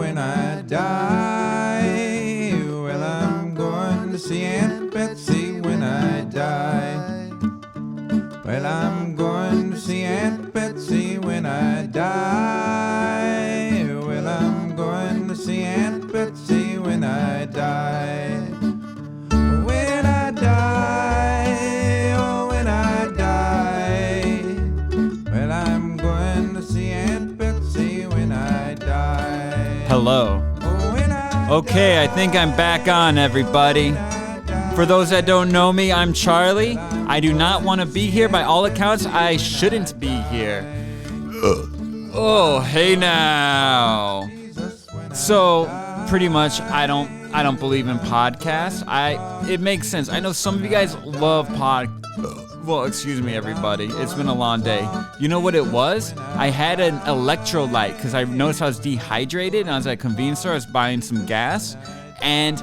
when I die. Well, I'm going to see Aunt Betsy when I die. Well, I'm going to see Aunt Betsy when I die. Well, I'm going to see Aunt Betsy when I die. When I die, oh, when I die. Well, I'm going to see Aunt Betsy when I die. Hello. Okay, I think I'm back on, everybody. For those that don't know me, I'm Charlie. I do not want to be here. By all accounts, I shouldn't be here. Oh, hey now. So, pretty much, I don't believe in podcasts. It makes sense. I know some of you guys love Well, excuse me, everybody. It's been a long day. You know what it was? I had an electrolyte because I noticed I was dehydrated, and I was at a convenience store. I was buying some gas, and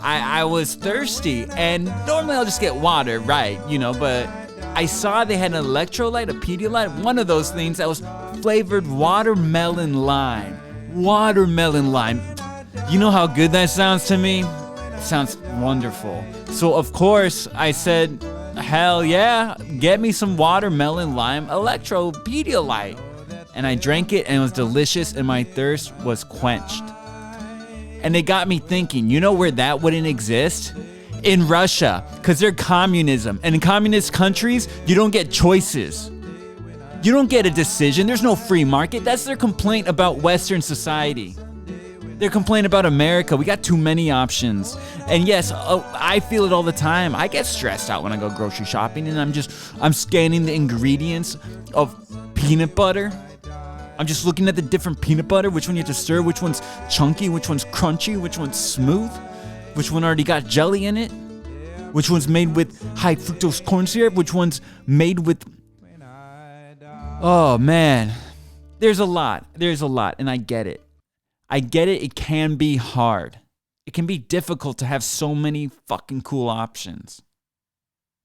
I was thirsty. And normally I'll just get water, right? But I saw they had an electrolyte, a Pedialyte, one of those things that was flavored watermelon lime. Watermelon lime. You know how good that sounds to me? It sounds wonderful. So, of course, I said, hell yeah, get me some watermelon lime electro Pedialyte. And I drank it, and it was delicious, and my thirst was quenched. And it got me thinking, you know where that wouldn't exist? In Russia, because they're communism. And in communist countries, you don't get choices. You don't get a decision. There's no free market. That's their complaint about Western society. Their complaint about America. We got too many options. And yes, I feel it all the time. I get stressed out when I go grocery shopping, and I'm scanning the ingredients of peanut butter. I'm just looking at the different peanut butter, which one you have to stir, which one's chunky, which one's crunchy, which one's smooth, which one already got jelly in it, which one's made with high fructose corn syrup, which one's made with... Oh, man. There's a lot, and I get it. It can be hard. It can be difficult to have so many fucking cool options.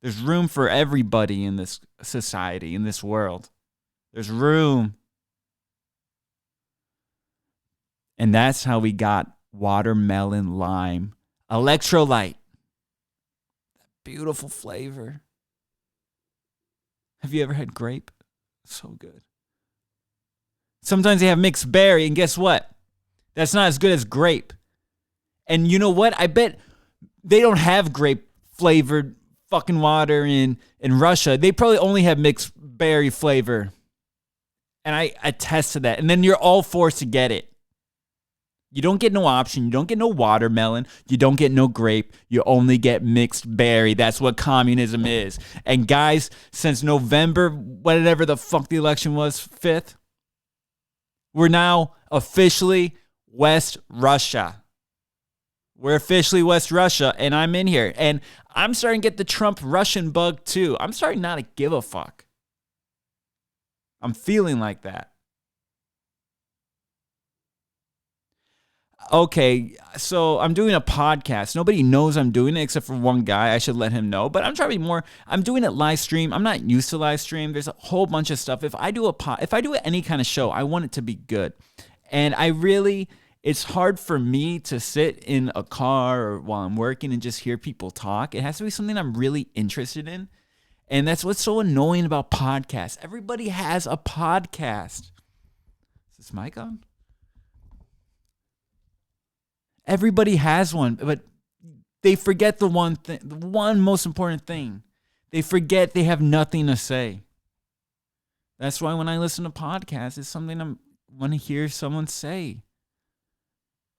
There's room for everybody in this society, in this world. There's room. And that's how we got watermelon lime electrolyte. Beautiful flavor. Have you ever had grape? So good. Sometimes they have mixed berry, and guess what? That's not as good as grape. And you know what? I bet they don't have grape flavored fucking water in Russia. They probably only have mixed berry flavor. And I attest to that. And then you're all forced to get it. You don't get no option. You don't get no watermelon. You don't get no grape. You only get mixed berry. That's what communism is. And guys, since November, whatever the fuck the election was, 5th, we're now officially West Russia. We're officially West Russia, and I'm in here. And I'm starting to get the Trump Russian bug, too. I'm starting not to give a fuck. I'm feeling like that. Okay, so I'm doing a podcast. Nobody knows I'm doing it except for one guy. I should let him know. But I'm trying to be more. I'm doing it live stream. I'm not used to live stream. There's a whole bunch of stuff. If I do any kind of show, I want it to be good. And it's hard for me to sit in a car or while I'm working and just hear people talk. It has to be something I'm really interested in. And that's what's so annoying about podcasts. Everybody has a podcast. Is this mic on? Everybody has one, but they forget the one most important thing. They forget they have nothing to say. That's why when I listen to podcasts, it's something I want to hear someone say.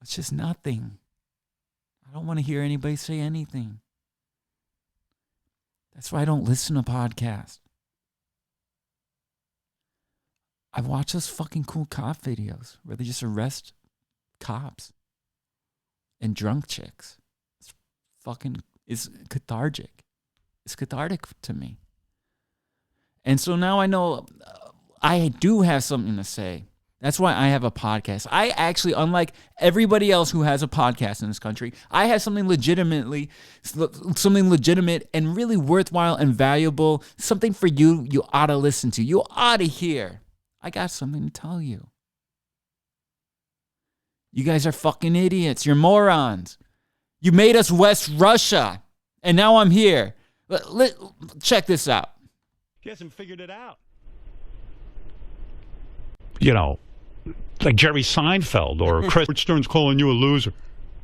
It's just nothing. I don't want to hear anybody say anything. That's why I don't listen to podcasts. I watch those fucking cool cop videos where they just arrest cops and drunk chicks. It's cathartic. It's cathartic to me. And so now I know I do have something to say. That's why I have a podcast. I actually, unlike everybody else who has a podcast in this country, I have something legitimate and really worthwhile and valuable, something for you ought to listen to. You ought to hear. I got something to tell you. You guys are fucking idiots. You're morons. You made us West Russia. And now I'm here. Check this out. He hasn't figured it out. You know, like Jerry Seinfeld or Chris Stern's calling you a loser.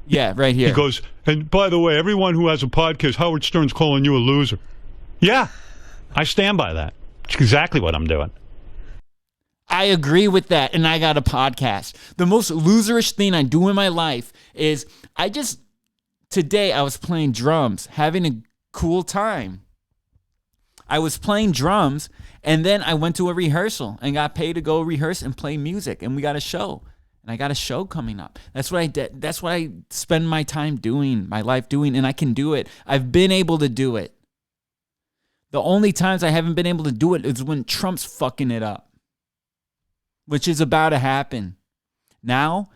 Yeah, right here. He goes, and by the way, everyone who has a podcast, Howard Stern's calling you a loser. Yeah, I stand by that. It's exactly what I'm doing. I agree with that, and I got a podcast. The most loserish thing I do in my life is today I was playing drums, having a cool time. I was playing drums, and then I went to a rehearsal and got paid to go rehearse and play music, and we got a show. And I got a show coming up. That's what I did. That's what I spend my time doing, my life doing, and I can do it. I've been able to do it. The only times I haven't been able to do it is when Trump's fucking it up, which is about to happen. Now,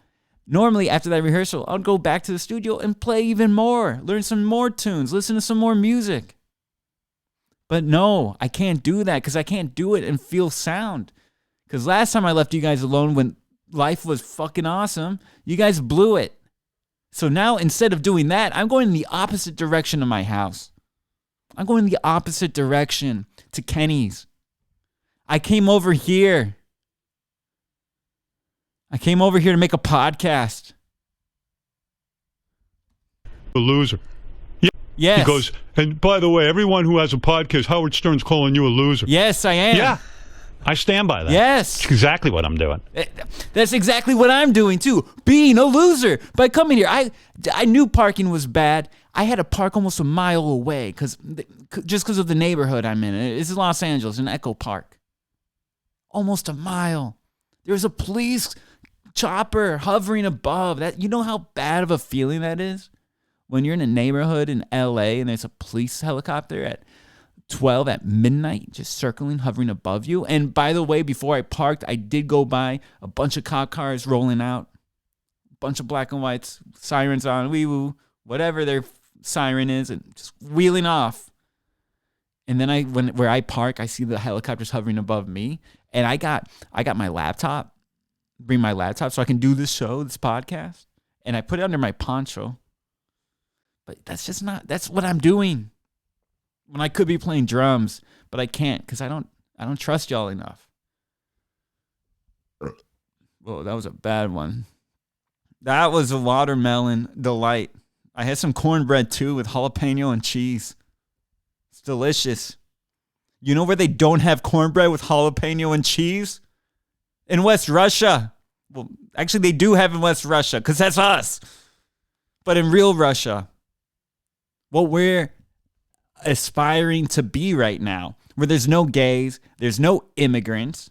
normally after that rehearsal, I'll go back to the studio and play even more, learn some more tunes, listen to some more music. But no, I can't do that because I can't do it and feel sound. Because last time I left you guys alone when life was fucking awesome, you guys blew it. So now instead of doing that, I'm going in the opposite direction of my house. I'm going in the opposite direction to Kenny's. I came over here to make a podcast. A loser. Yes. He goes, and by the way, everyone who has a podcast, Howard Stern's calling you a loser. Yes, I am. Yeah, I stand by that. Yes. It's exactly what I'm doing. That's exactly what I'm doing too. Being a loser by coming here. I knew parking was bad. I had to park almost a mile away just because of the neighborhood I'm in. It's Los Angeles, in Echo Park. Almost a mile. There's a police chopper hovering above. That, you know how bad of a feeling that is? When you're in a neighborhood in LA and there's a police helicopter at 12 at midnight just circling, hovering above you. And by the way, before I parked, I did go by a bunch of cop cars rolling out, a bunch of black and whites, sirens on, wee-woo, whatever their siren is, and just wheeling off. And then where I park, I see the helicopters hovering above me, and I got my laptop, bring my laptop so I can do this show, this podcast, and I put it under my poncho. But that's what I'm doing when I could be playing drums, but I can't because I don't trust y'all enough. Whoa, that was a bad one. That was a watermelon delight. I had some cornbread too with jalapeno and cheese. It's delicious. You know where they don't have cornbread with jalapeno and cheese? In West Russia. Well, actually they do have in West Russia because that's us. But in real Russia, what we're aspiring to be right now, where there's no gays, there's no immigrants.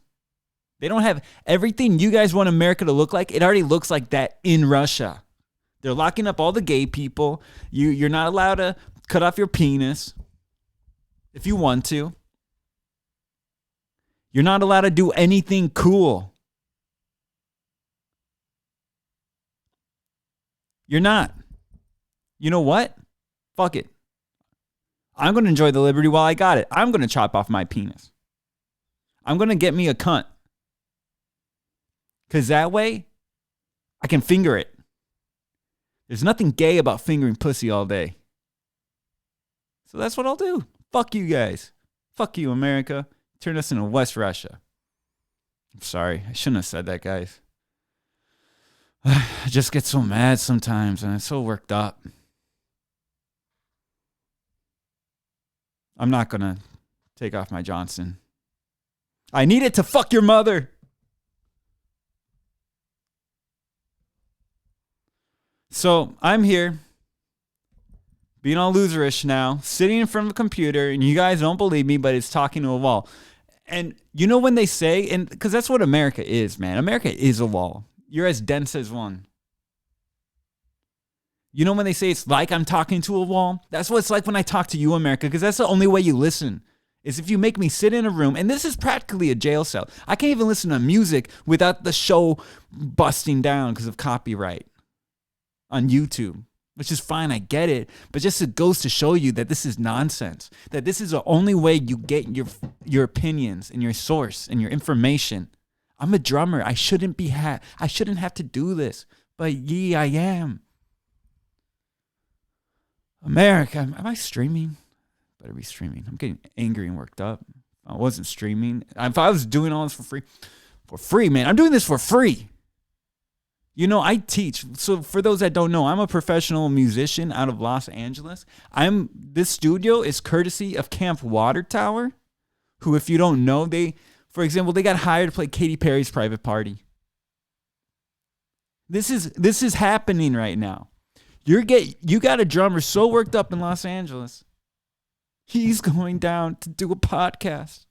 They don't have everything you guys want America to look like. It already looks like that in Russia. They're locking up all the gay people. You're not allowed to cut off your penis if you want to. You're not allowed to do anything cool. You're not. You know what? Fuck it. I'm going to enjoy the liberty while I got it. I'm going to chop off my penis. I'm going to get me a cunt. Because that way, I can finger it. There's nothing gay about fingering pussy all day. So that's what I'll do. Fuck you guys. Fuck you, America. Turn us into West Russia. I'm sorry. I shouldn't have said that, guys. I just get so mad sometimes and I'm so worked up. I'm not going to take off my Johnson. I need it to fuck your mother. So I'm here, being all loserish now, sitting in front of a computer, and you guys don't believe me, but it's talking to a wall. And you know when they say, and because that's what America is, man. America is a wall. You're as dense as one. You know when they say it's like I'm talking to a wall? That's what it's like when I talk to you, America, because that's the only way you listen, is if you make me sit in a room, and this is practically a jail cell. I can't even listen to music without the show busting down because of copyright on YouTube, which is fine, I get it, but just it goes to show you that this is nonsense, that this is the only way you get your opinions and your source and your information. I'm a drummer. I shouldn't have to do this, But ye, I am. America, am I streaming? Better be streaming. I'm getting angry and worked up. I wasn't streaming. If I was doing all this for free, man, I'm doing this for free. You know, I teach. So for those that don't know, I'm a professional musician out of Los Angeles. This studio is courtesy of Camp Water Tower, who, if you don't know, for example, they got hired to play Katy Perry's Private Party. This is happening right now. You got a drummer so worked up in Los Angeles. He's going down to do a podcast.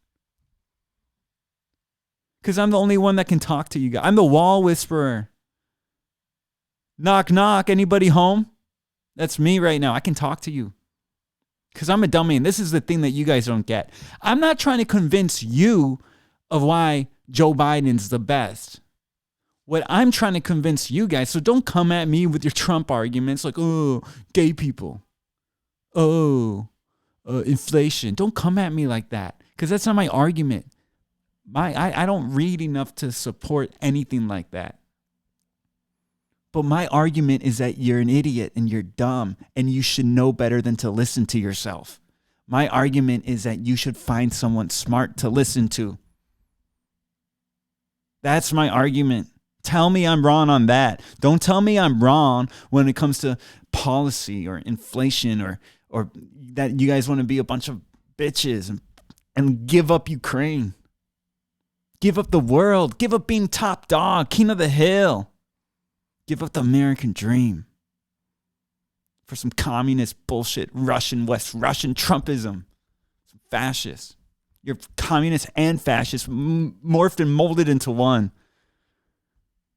Because I'm the only one that can talk to you guys. I'm the wall whisperer. Knock, knock. Anybody home? That's me right now. I can talk to you. Because I'm a dummy, and this is the thing that you guys don't get. I'm not trying to convince you of why Joe Biden's the best. What I'm trying to convince you guys, so don't come at me with your Trump arguments like, oh, gay people. Oh, inflation. Don't come at me like that, because that's not my argument. I don't read enough to support anything like that. But my argument is that you're an idiot and you're dumb and you should know better than to listen to yourself. My argument is that you should find someone smart to listen to. That's my argument. Tell me I'm wrong on that. Don't tell me I'm wrong when it comes to policy or inflation or that you guys want to be a bunch of bitches and give up Ukraine. Give up the world. Give up being top dog, king of the hill. Give up the American dream for some communist bullshit, West Russian Trumpism, some fascists. You're communist and fascist morphed and molded into one.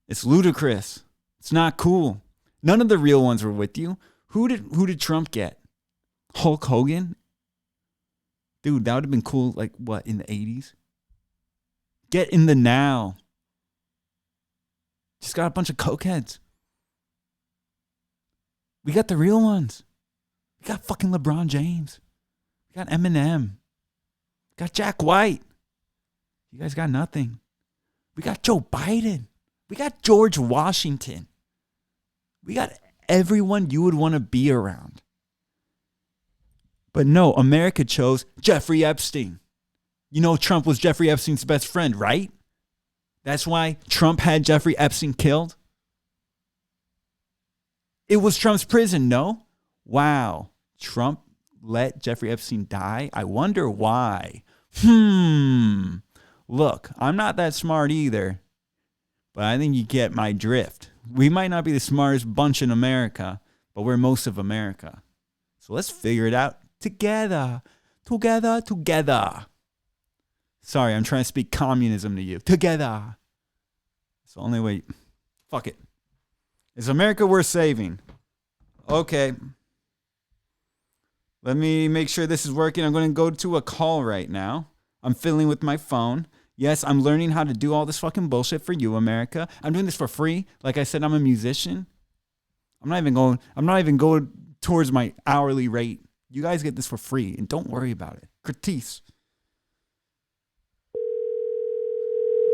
It's ludicrous. It's not cool. None of the real ones were with you. Who did Trump get? Hulk Hogan? Dude, that would have been cool, like, what, in the 80s? Get in the now. Just got a bunch of cokeheads. We got the real ones. We got fucking LeBron James. We got Eminem. We got Jack White. You guys got nothing. We got Joe Biden. We got George Washington. We got everyone you would want to be around. But no, America chose Jeffrey Epstein. You know Trump was Jeffrey Epstein's best friend, right? That's why Trump had Jeffrey Epstein killed. It was Trump's prison, no? Wow. Trump let Jeffrey Epstein die? I wonder why. Look, I'm not that smart either, but I think you get my drift. We might not be the smartest bunch in America, but we're most of America. So let's figure it out together. Together. Sorry, I'm trying to speak communism to you. Together. It's the only way. Fuck it. Is America worth saving? Okay. Let me make sure this is working. I'm going to go to a call right now. I'm fiddling with my phone. Yes, I'm learning how to do all this fucking bullshit for you, America. I'm doing this for free. Like I said, I'm a musician. I'm not even going towards my hourly rate. You guys get this for free, and don't worry about it. Critique.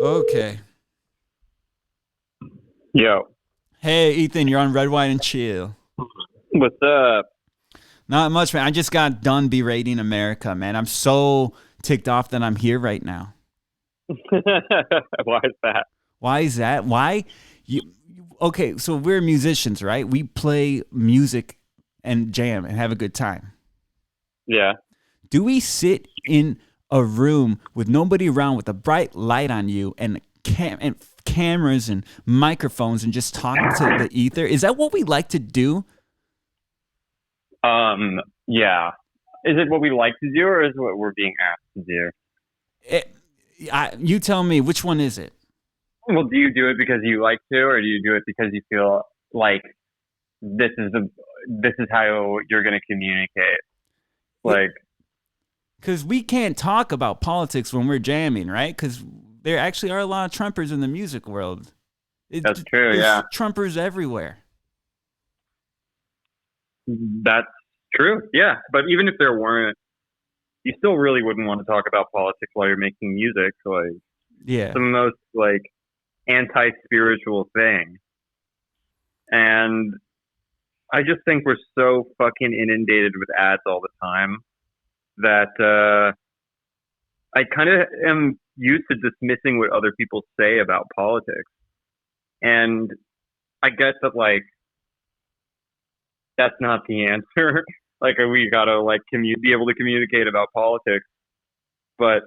Okay. Yo. Hey, Ethan, you're on Red, White, and Chill. What's up? Not much, man. I just got done berating America, man. I'm so ticked off that I'm here right now. Why is that? Why is that? Why? Okay, so we're musicians, right? We play music and jam and have a good time. Yeah. Do we sit in a room with nobody around with a bright light on you and cameras and microphones and just talk to the ether? Is that what we like to do? Yeah. Is it what we like to do, or is it what we're being asked to do? You tell me, which one is it? Well, do you do it because you like to, or do you do it because you feel like this is how you're going to communicate? Like, because we can't talk about politics when we're jamming, right? Because there actually are a lot of Trumpers in the music world. That's true, yeah. Trumpers everywhere. That's true, yeah. But even if there weren't, you still really wouldn't want to talk about politics while you're making music. Yeah. Some of the most, anti-spiritual thing. And I just think we're so fucking inundated with ads all the time that I kind of am used to dismissing what other people say about politics. And I get that, like, that's not the answer. Like, we gotta, like, be able to communicate about politics. But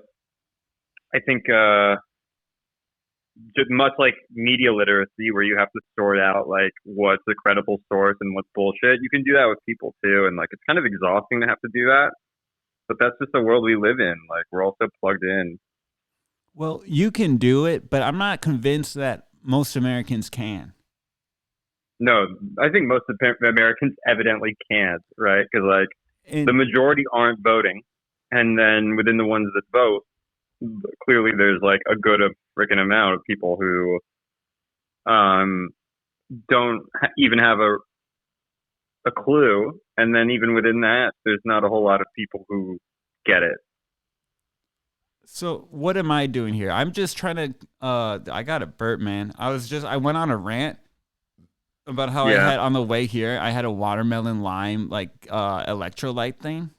I think, just much like media literacy, where you have to sort out, like, what's a credible source and what's bullshit, you can do that with people too. And, like, it's kind of exhausting to have to do that. But that's just the world we live in. Like, we're all so plugged in. Well, you can do it, but I'm not convinced that most Americans can. No, I think most Americans evidently can't, right? Because, like, the majority aren't voting. And then within the ones that vote, clearly there's, like, a good freaking amount of people who don't even have a clue. And then even within that, there's not a whole lot of people who get it. So what am I doing here? I'm just trying to, I got a burp, man. I went on a rant about how I had, on the way here, I had a watermelon lime, like, electrolyte thing.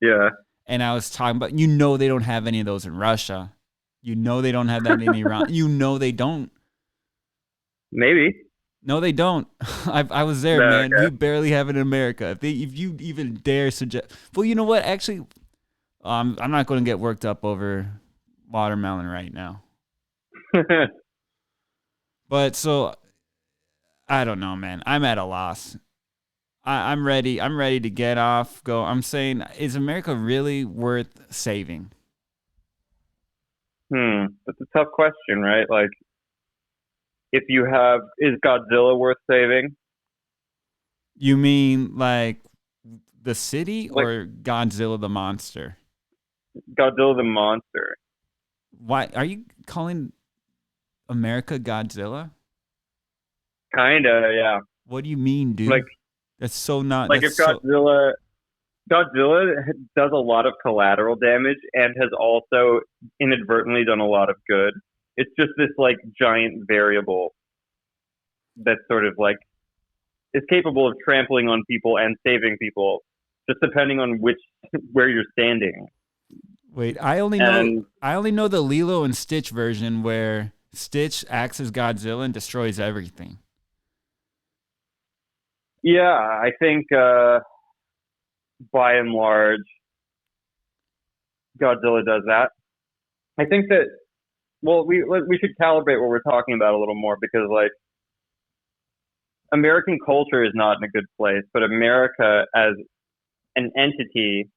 Yeah. And I was talking about, they don't have any of those in Russia. They don't have that in Iran. They don't. Maybe. No, they don't. I was there, man. Okay. We barely have it in America. If you even dare suggest, well, you know what? Actually, I'm not going to get worked up over watermelon right now. But so, I don't know, man. I'm at a loss. I'm ready. I'm ready to get off. Go. I'm saying, is America really worth saving? That's a tough question, right? Like, if you have, is Godzilla worth saving? You mean like the city, like, or Godzilla the monster? Godzilla the monster. Why are you calling America Godzilla? Kinda, yeah. What do you mean, dude? Like, that's so not. Like, if Godzilla does a lot of collateral damage and has also inadvertently done a lot of good. It's just this, like, giant variable that sort of, like, is capable of trampling on people and saving people, just depending on where you're standing. Wait, I only know the Lilo and Stitch version where Stitch acts as Godzilla and destroys everything. Yeah, I think by and large, Godzilla does that. I think that, well, we should calibrate what we're talking about a little more, because, like, American culture is not in a good place, but America as an entity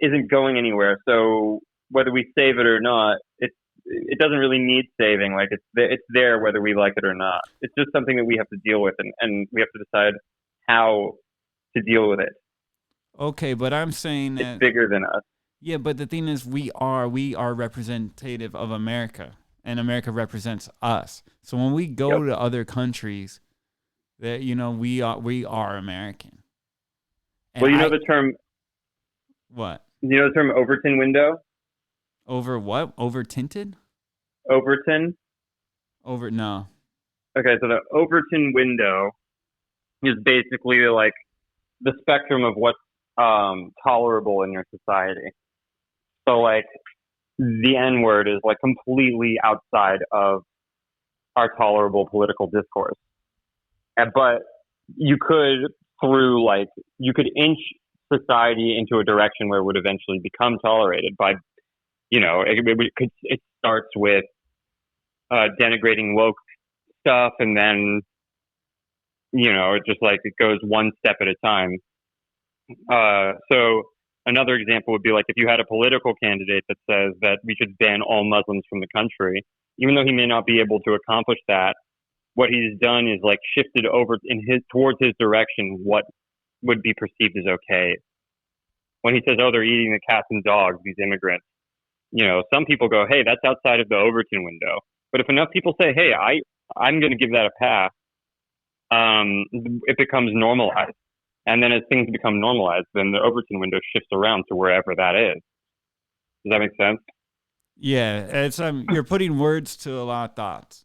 isn't going anywhere. So whether we save it or not, it doesn't really need saving. Like, it's there whether we like it or not. It's just something that we have to deal with, and we have to decide how to deal with it. Okay, but I'm saying that it's bigger than us. Yeah, but the thing is, we are representative of America, and America represents us. So when we go to other countries, that we are American. And well, you know the term. What? You know the term Overton window? Over what? Over tinted? Overton? No. Okay, so the Overton window is basically, like, the spectrum of what's tolerable in your society. So, like, the N-word is, like, completely outside of our tolerable political discourse. But you could, you could inch society into a direction where it would eventually become tolerated by, it starts with denigrating woke stuff, and then, it just, like, it goes one step at a time. So another example would be, like, if you had a political candidate that says that we should ban all Muslims from the country, even though he may not be able to accomplish that, what he's done is, like, shifted over towards his direction what would be perceived as okay. When he says, oh, they're eating the cats and dogs, these immigrants, some people go, hey, that's outside of the Overton window. But if enough people say, hey, I'm going to give that a pass, it becomes normalized. And then as things become normalized, then the Overton window shifts around to wherever that is. Does that make sense? Yeah, it's you're putting words to a lot of thoughts.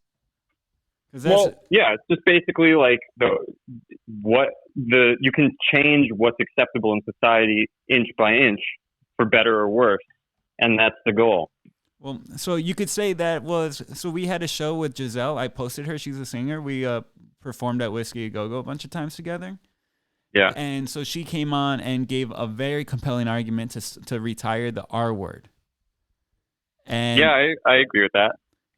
Well, yeah, it's just basically like you can change what's acceptable in society inch by inch for better or worse, and that's the goal. Well, so you could say that was so we had a show with Giselle. I posted her. She's a singer. We performed at Whiskey A Go Go a bunch of times together. Yeah. And so she came on and gave a very compelling argument to retire the R word. And yeah, I agree with that.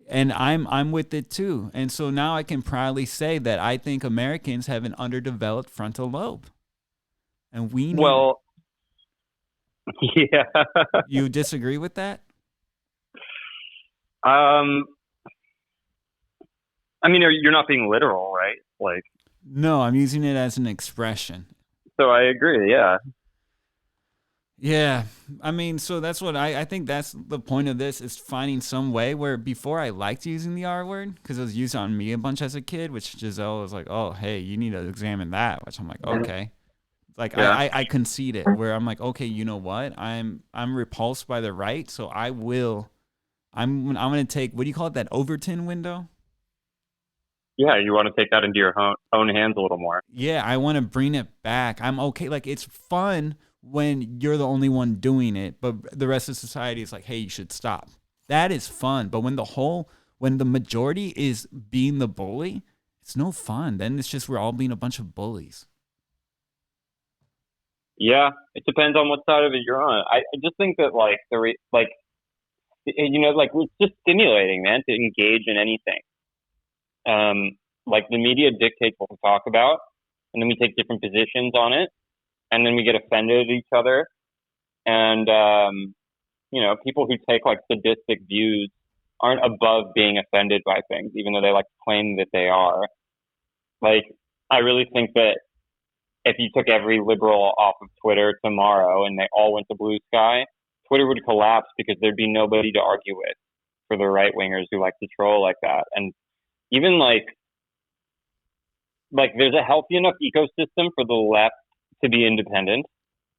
And I'm with it too. And so now I can proudly say that I think Americans have an underdeveloped frontal lobe. And we need yeah. You disagree with that? I mean, you're not being literal, right? Like, no, I'm using it as an expression. So I agree, yeah. Yeah, I mean, so that's what I think that's the point of this is finding some way where before I liked using the R word because it was used on me a bunch as a kid, which Giselle was like, oh, hey, you need to examine that, which I'm like, okay. Like yeah. I concede it where I'm like, okay, you know what? I'm repulsed by the right, so I'm going to take, what do you call it, that Overton window? Yeah, you want to take that into your own hands a little more. Yeah, I want to bring it back. I'm okay. Like, it's fun when you're the only one doing it, but the rest of society is like, hey, you should stop. That is fun. But when the majority is being the bully, it's no fun. Then it's just we're all being a bunch of bullies. Yeah, it depends on what side of it you're on. I just think that it's just stimulating, man, to engage in anything. Like the media dictates what we talk about, and then we take different positions on it, and then we get offended at each other. And people who take like sadistic views aren't above being offended by things, even though they like to claim that they are. Like, I really think that if you took every liberal off of Twitter tomorrow and they all went to Blue Sky, Twitter would collapse because there'd be nobody to argue with for the right wingers who like to troll like that. And even like there's a healthy enough ecosystem for the left to be independent,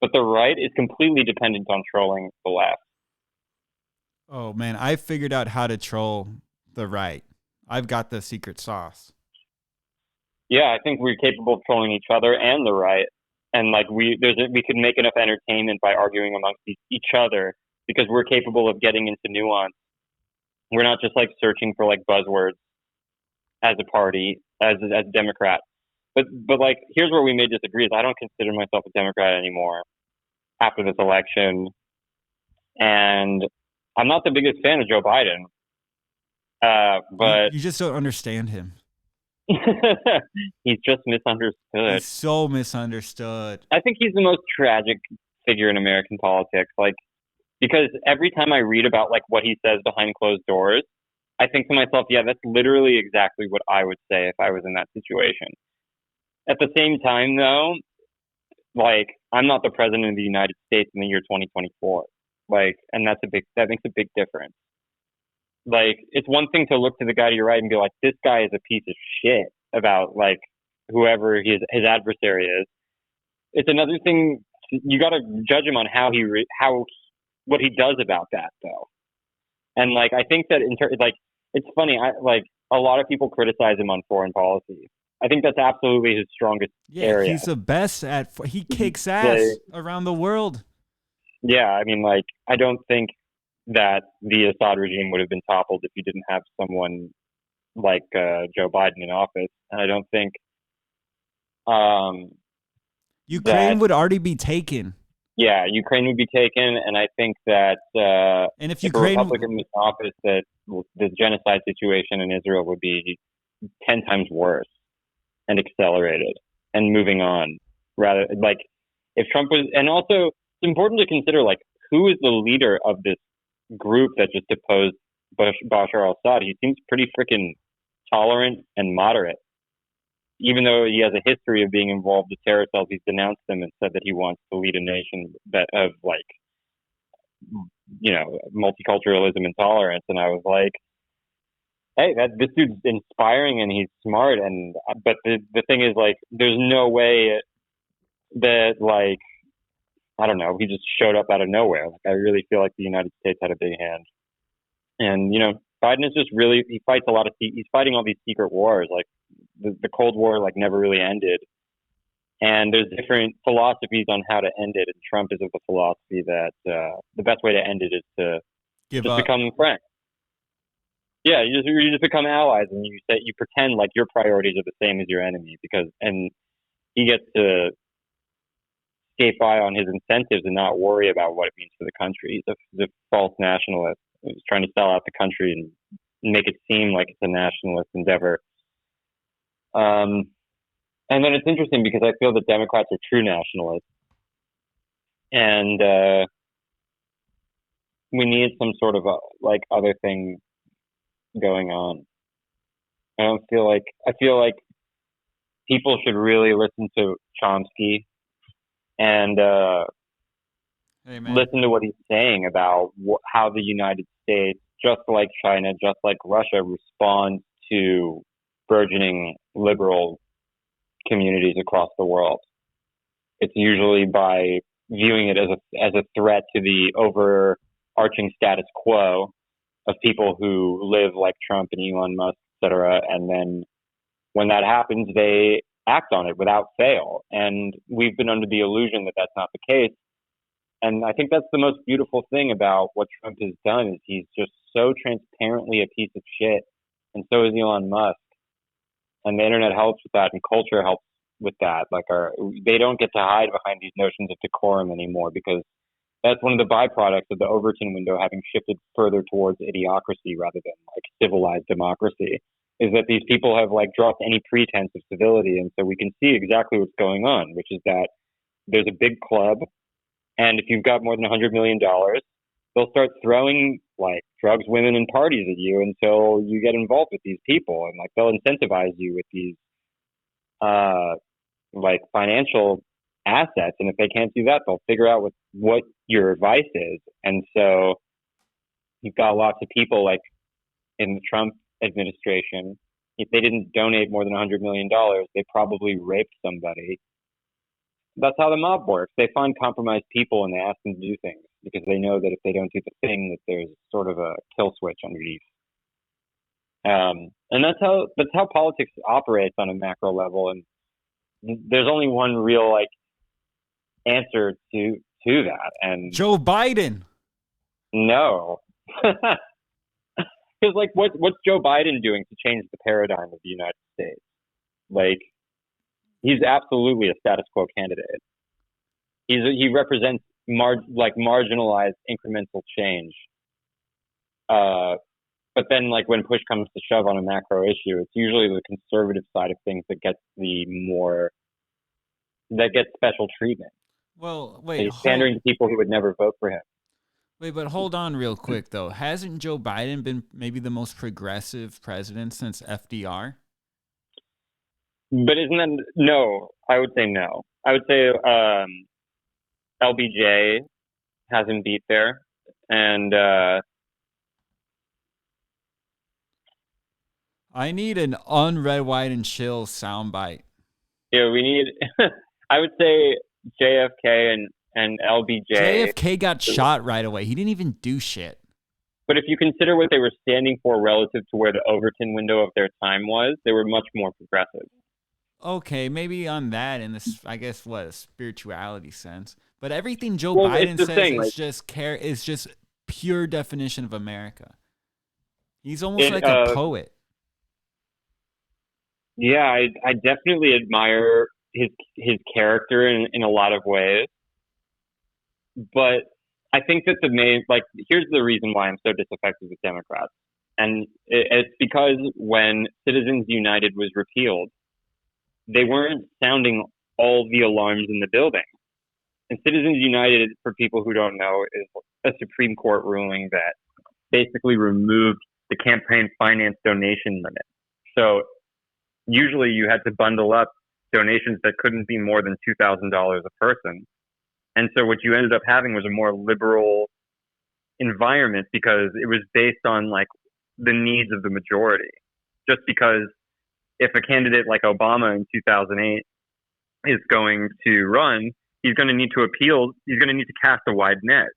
but the right is completely dependent on trolling the left. Oh man, I figured out how to troll the right. I've got the secret sauce. Yeah, I think we're capable of trolling each other and the right, and like we could make enough entertainment by arguing amongst each other because we're capable of getting into nuance. We're not just like searching for like buzzwords as a party, as a Democrat. But like, here's where we may disagree: is I don't consider myself a Democrat anymore after this election, and I'm not the biggest fan of Joe Biden. But you just don't understand him. He's just misunderstood. He's so misunderstood. I think he's the most tragic figure in American politics. Like, because every time I read about like what he says behind closed doors, I think to myself, yeah, that's literally exactly what I would say if I was in that situation. At the same time, though, like, I'm not the president of the United States in the year 2024. Like, and that makes a big difference. Like, it's one thing to look to the guy to your right and be like, this guy is a piece of shit about like whoever his adversary is. It's another thing, you got to judge him on what he does about that, though. And like, I think that it's funny. A lot of people criticize him on foreign policy. I think that's absolutely his strongest area. He's the best he kicks ass around the world. Yeah, I mean, like, I don't think that the Assad regime would have been toppled if you didn't have someone like Joe Biden in office. And I don't think Ukraine would already be taken. Yeah, Ukraine would be taken, and I think that and if a Republican was in office, that the genocide situation in Israel would be 10 times worse and accelerated and moving on. Rather, like, if Trump was, and also it's important to consider, like, who is the leader of this group that just deposed Bashar al-Assad? He seems pretty freaking tolerant and moderate. Even though he has a history of being involved with terror cells, he's denounced them and said that he wants to lead a nation of like, multiculturalism and tolerance. And I was like, hey, this dude's inspiring and he's smart. But the thing is, like, there's no way that, like, I don't know, he just showed up out of nowhere. Like, I really feel like the United States had a big hand. And, Biden is just really, he fights a lot of, he's fighting all these secret wars. Like the Cold War, like never really ended. And there's different philosophies on how to end it. And Trump is of the philosophy that the best way to end it is to just become friends. Yeah, you just become allies, and you pretend like your priorities are the same as your enemy, and he gets to skate by on his incentives and not worry about what it means for the country. He's a false nationalist. He's trying to sell out the country and make it seem like it's a nationalist endeavor. And then it's interesting because I feel that Democrats are true nationalists, and we need some sort of other thing going on. I feel like people should really listen to Chomsky and listen to what he's saying about how the United States, just like China, just like Russia, responds to burgeoning liberal communities across the world. It's usually by viewing it as a threat to the overarching status quo of people who live like Trump and Elon Musk, et cetera. And then when that happens, they act on it without fail. And we've been under the illusion that that's not the case. And I think that's the most beautiful thing about what Trump has done is he's just so transparently a piece of shit. And so is Elon Musk. And the internet helps with that, and culture helps with that. They don't get to hide behind these notions of decorum anymore, because that's one of the byproducts of the Overton window having shifted further towards idiocracy rather than civilized democracy, is that these people have dropped any pretense of civility. And so we can see exactly what's going on, which is that there's a big club, and if you've got more than $100 million, they'll start throwing drugs, women, and parties at you until you get involved with these people, and they'll incentivize you with these financial assets. And if they can't do that, they'll figure out what your advice is. And so you've got lots of people in the Trump administration. If they didn't donate more than $100 million, they probably raped somebody. That's how the mob works. They find compromised people and they ask them to do things because they know that if they don't do the thing, that there's sort of a kill switch underneath. And that's how politics operates on a macro level. And there's only one real answer to that. And Joe Biden. No, because what's Joe Biden doing to change the paradigm of the United States? He's absolutely a status quo candidate. He represents marginalized incremental change. But then when push comes to shove on a macro issue, it's usually the conservative side of things that gets special treatment. Well, wait. He's pandering to people who would never vote for him. Wait, but hold on real quick, though. Hasn't Joe Biden been maybe the most progressive president since FDR? But isn't that... No, I would say no. I would say LBJ has him beat there. And I need an unread, white, and chill soundbite. Yeah, we need... I would say JFK and LBJ. JFK got shot right away. He didn't even do shit. But if you consider what they were standing for relative to where the Overton window of their time was, they were much more progressive. Okay, maybe on that in this, I guess, a spirituality sense. But everything Joe Biden says is just pure definition of America. He's almost like a poet. Yeah, I definitely admire his character in a lot of ways. But I think that here's the reason why I'm so disaffected with Democrats. And it's because when Citizens United was repealed, they weren't sounding all the alarms in the building. And Citizens United, for people who don't know, is a Supreme Court ruling that basically removed the campaign finance donation limit. So usually you had to bundle up donations that couldn't be more than $2,000 a person. And so what you ended up having was a more liberal environment because it was based on the needs of the majority. Just because if a candidate like Obama in 2008 is going to run, he's going to need to appeal. He's going to need to cast a wide net.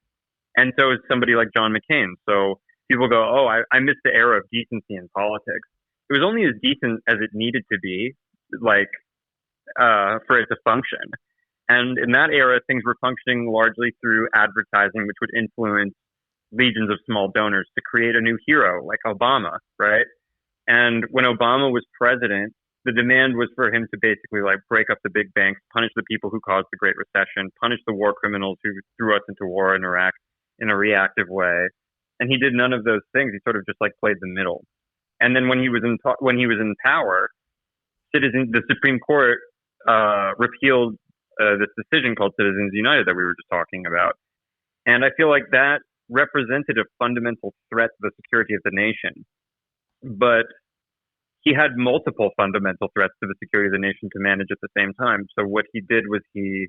And so is somebody like John McCain. So people go, oh, I miss the era of decency in politics. It was only as decent as it needed to be, like, for it to function. And in that era, things were functioning largely through advertising, which would influence legions of small donors to create a new hero like Obama, right? And when Obama was president, the demand was for him to basically like break up the big banks, punish the people who caused the Great Recession, punish the war criminals who threw us into war in Iraq in a reactive way. And he did none of those things. He sort of just like played the middle. And then when he was in power, the Supreme Court repealed this decision called Citizens United that we were just talking about. And I feel like that represented a fundamental threat to the security of the nation. But he had multiple fundamental threats to the security of the nation to manage at the same time. So what he did was he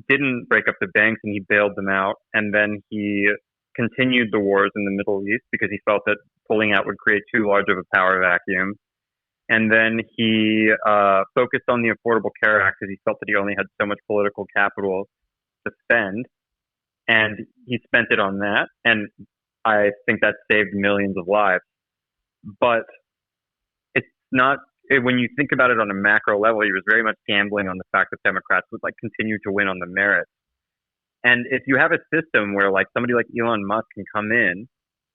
didn't break up the banks and he bailed them out. And then he continued the wars in the Middle East because he felt that pulling out would create too large of a power vacuum. And then he focused on the Affordable Care Act because he felt that he only had so much political capital to spend. And he spent it on that. And I think that saved millions of lives. But it's not, when you think about it on a macro level, he was very much gambling on the fact that Democrats would like continue to win on the merits. And if you have a system where like somebody like Elon Musk can come in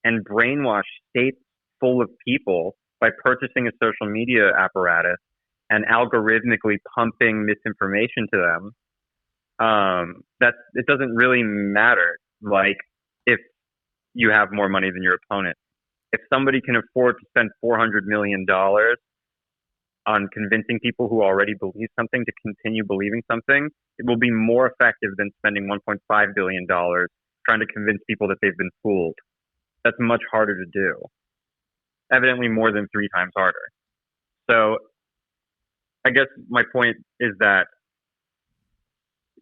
and brainwash states full of people by purchasing a social media apparatus and algorithmically pumping misinformation to them, it doesn't really matter. Like if you have more money than your opponent, if somebody can afford to spend $400 million on convincing people who already believe something to continue believing something, it will be more effective than spending $1.5 billion trying to convince people that they've been fooled. That's much harder to do. Evidently more than 3 times harder. So I guess my point is that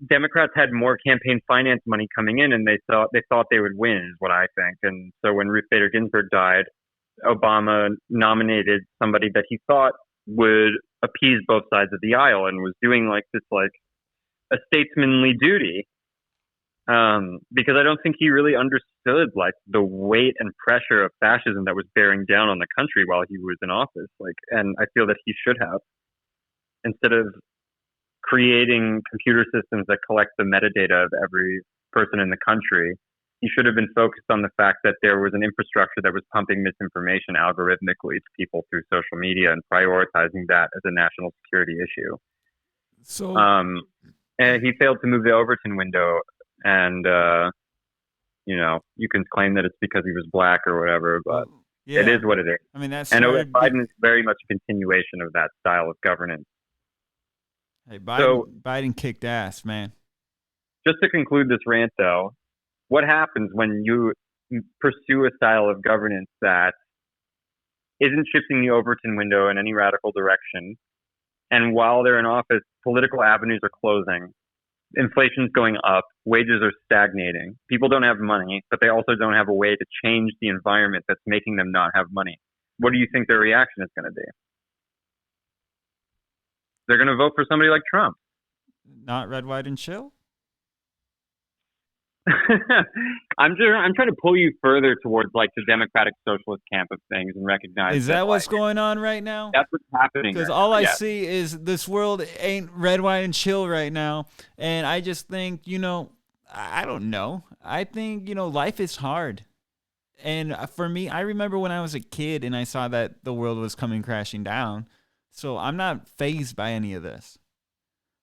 Democrats had more campaign finance money coming in and they thought they would win, is what I think. And so when Ruth Bader Ginsburg died, Obama nominated somebody that he thought would appease both sides of the aisle and was doing like this like a statesmanly duty. Because I don't think he really understood like the weight and pressure of fascism that was bearing down on the country while he was in office. Like, and I feel that he should have, instead of creating computer systems that collect the metadata of every person in the country, he should have been focused on the fact that there was an infrastructure that was pumping misinformation algorithmically to people through social media and prioritizing that as a national security issue. So, and he failed to move the Overton window. And, you know, you can claim that it's because he was black or whatever, but yeah. It is what it is. I mean, that's Biden is very much a continuation of that style of governance. Hey, Biden kicked ass, man. Just to conclude this rant, though, what happens when you pursue a style of governance that isn't shifting the Overton window in any radical direction, and while they're in office, political avenues are closing, inflation's going up, wages are stagnating, people don't have money, but they also don't have a way to change the environment that's making them not have money? What do you think their reaction is going to be? They're going to vote for somebody like Trump. Not red, white, and chill? I'm trying to pull you further towards like the democratic socialist camp of things and recognize. Is that what's going on right now? That's what's happening. Because all I see is this world ain't red, white, and chill right now. And I just think, you know, I don't know. I think, you know, life is hard. And for me, I remember when I was a kid and I saw that the world was coming crashing down. So I'm not fazed by any of this.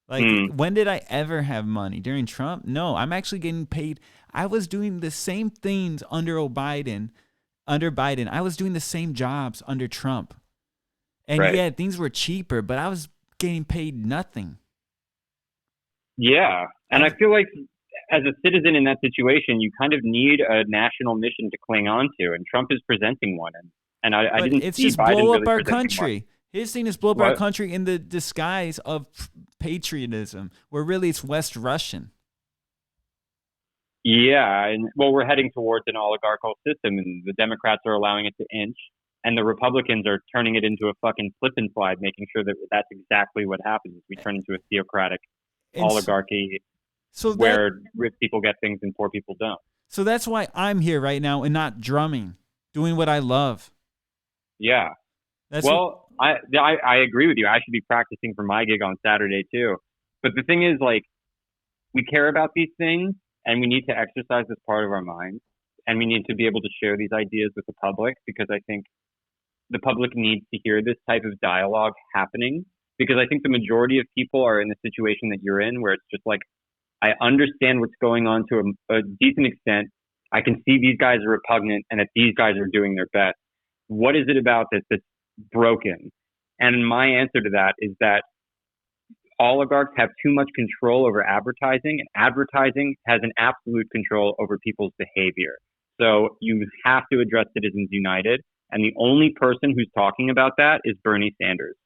Like, when did I ever have money? During Trump? No, I'm actually getting paid. I was doing the same things under Biden. I was doing the same jobs under Trump. And yeah, things were cheaper, but I was getting paid nothing. Yeah. And I feel like as a citizen in that situation, you kind of need a national mission to cling on to. And Trump is presenting one. And I didn't see Biden. It's just blow up our country. One. His thing is blow up our country in the disguise of patriotism, where really it's West Russian. Yeah, and well, we're heading towards an oligarchical system, and the Democrats are allowing it to inch, and the Republicans are turning it into a fucking flip and slide, making sure that that's exactly what happens. We turn into a theocratic oligarchy where rich people get things and poor people don't. So that's why I'm here right now and not drumming, doing what I love. Yeah. I agree with you. I should be practicing for my gig on Saturday too. But the thing is, like, we care about these things, and we need to exercise this part of our minds, and we need to be able to share these ideas with the public, because I think the public needs to hear this type of dialogue happening, because I think the majority of people are in the situation that you're in, where it's just like, I understand what's going on to a decent extent. I can see these guys are repugnant and that these guys are doing their best. What is it about this that's broken? And my answer to that is that oligarchs have too much control over advertising, and advertising has an absolute control over people's behavior. So you have to address Citizens United, and the only person who's talking about that is Bernie Sanders.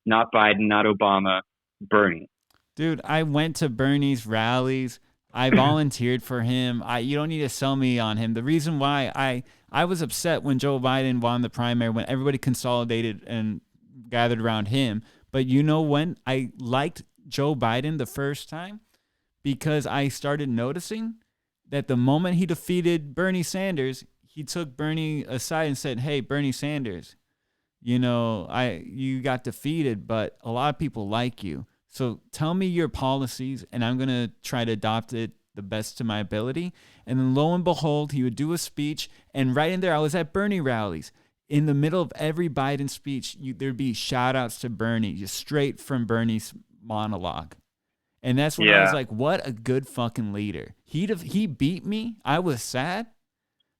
Not Biden, not Obama, Bernie. Dude, I went to Bernie's rallies. I volunteered for him. You don't need to sell me on him. The reason why I was upset when Joe Biden won the primary, when everybody consolidated and gathered around him. But you know when I liked Joe Biden the first time? Because I started noticing that the moment he defeated Bernie Sanders, he took Bernie aside and said, "Hey, Bernie Sanders, you got defeated, but a lot of people like you. So tell me your policies, and I'm going to try to adopt it the best to my ability." And then lo and behold, he would do a speech. And right in there, I was at Bernie rallies. In the middle of every Biden speech, there'd be shout outs to Bernie, just straight from Bernie's monologue. And that's when I was like, what a good fucking leader. He beat me. I was sad,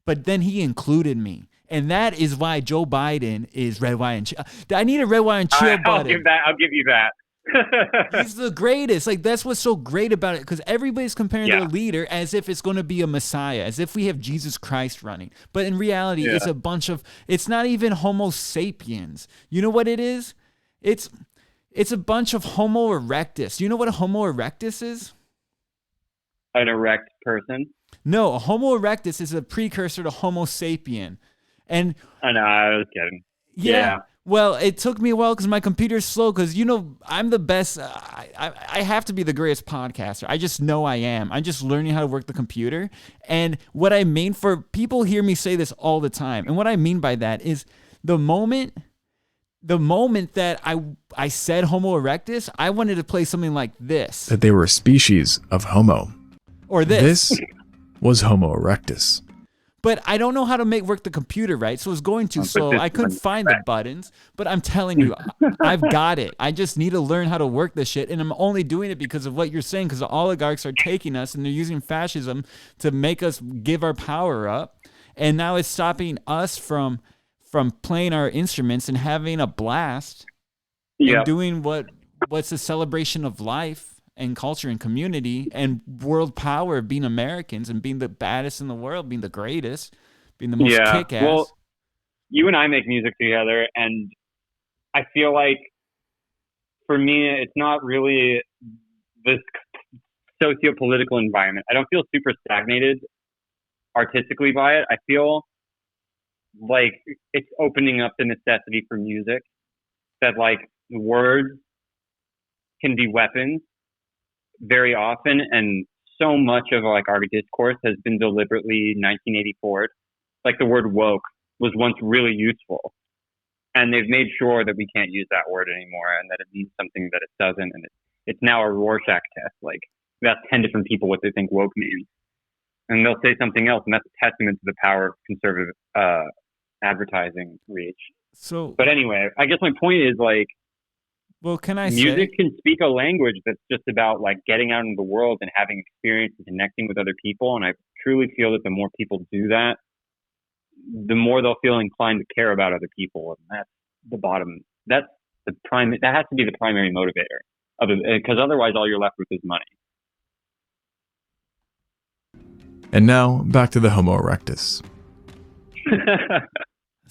but then he included me. And that is why Joe Biden is red, white, and chill. I need a red, white, and chill button. I'll give you that. He's the greatest. Like, that's what's so great about it, because everybody's comparing their leader as if it's going to be a messiah, as if we have Jesus Christ running. But in reality, it's not even Homo sapiens. You know what it is? It's a bunch of Homo erectus. You know what a Homo erectus is? An erect person? No, a Homo erectus is a precursor to Homo sapien. And I know, I was kidding. Yeah. Well, it took me a while because my computer's slow, because, I'm the best. I have to be the greatest podcaster. I just know I am. I'm just learning how to work the computer. And what I mean, for people hear me say this all the time. And what I mean by that is the moment that I said Homo erectus, I wanted to play something like this. That they were a species of Homo. Or this. This was Homo erectus. But I don't know how to work the computer right, so it was going too slow. I couldn't find the buttons, but I'm telling you, I've got it. I just need to learn how to work this shit, and I'm only doing it because of what you're saying, because the oligarchs are taking us, and they're using fascism to make us give our power up, and now it's stopping us from playing our instruments and having a blast and doing what's a celebration of life and culture and community and world power of being Americans and being the baddest in the world, being the greatest, being the most kick-ass. Well, you and I make music together, and I feel like for me, it's not really this socio-political environment. I don't feel super stagnated artistically by it. I feel like it's opening up the necessity for music, that like words can be weapons very often, and so much of like our discourse has been deliberately 1984. Like the word woke was once really useful, and they've made sure that we can't use that word anymore, and that it means something that it doesn't, and it's now a Rorschach test. Like, we ask 10 different people what they think woke means, and they'll say something else, and that's a testament to the power of conservative advertising reach. But anyway, I guess my point is, like, well, music can speak a language that's just about like getting out into the world and having experience and connecting with other people. And I truly feel that the more people do that, the more they'll feel inclined to care about other people. And that's the bottom. That has to be the primary motivator of it, because otherwise all you're left with is money. And now back to the Homo erectus.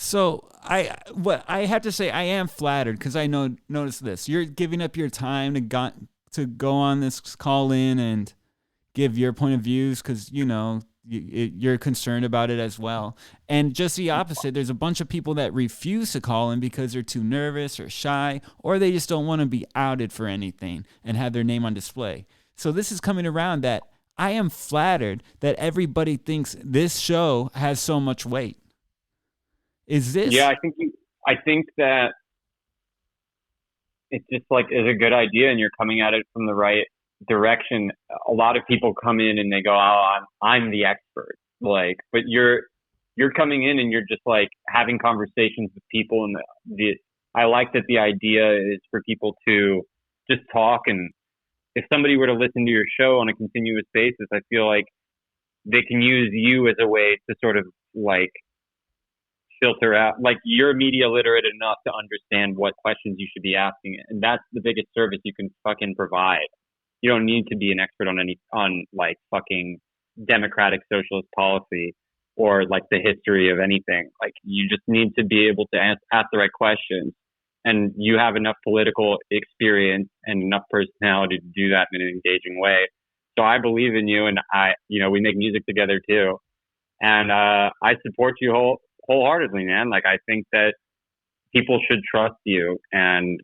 So I have to say, I am flattered, because I notice this. You're giving up your time to go on this call in and give your point of views, because you're concerned about it as well. And just the opposite, there's a bunch of people that refuse to call in because they're too nervous or shy, or they just don't want to be outed for anything and have their name on display. So this is coming around that I am flattered that everybody thinks this show has so much weight. Is this? Yeah, I think that it's just like is a good idea, and you're coming at it from the right direction. A lot of people come in and they go, "Oh, I'm the expert," like, but you're coming in and you're just like having conversations with people, and I like that the idea is for people to just talk, and if somebody were to listen to your show on a continuous basis, I feel like they can use you as a way to sort of like filter out, like you're media literate enough to understand what questions you should be asking, and that's the biggest service you can fucking provide. You don't need to be an expert on like fucking democratic socialist policy or like the history of anything. Like you just need to be able to ask the right questions, and you have enough political experience and enough personality to do that in an engaging way. So I believe in you, and we make music together too, and I support you wholeheartedly, man. Like I think that people should trust you and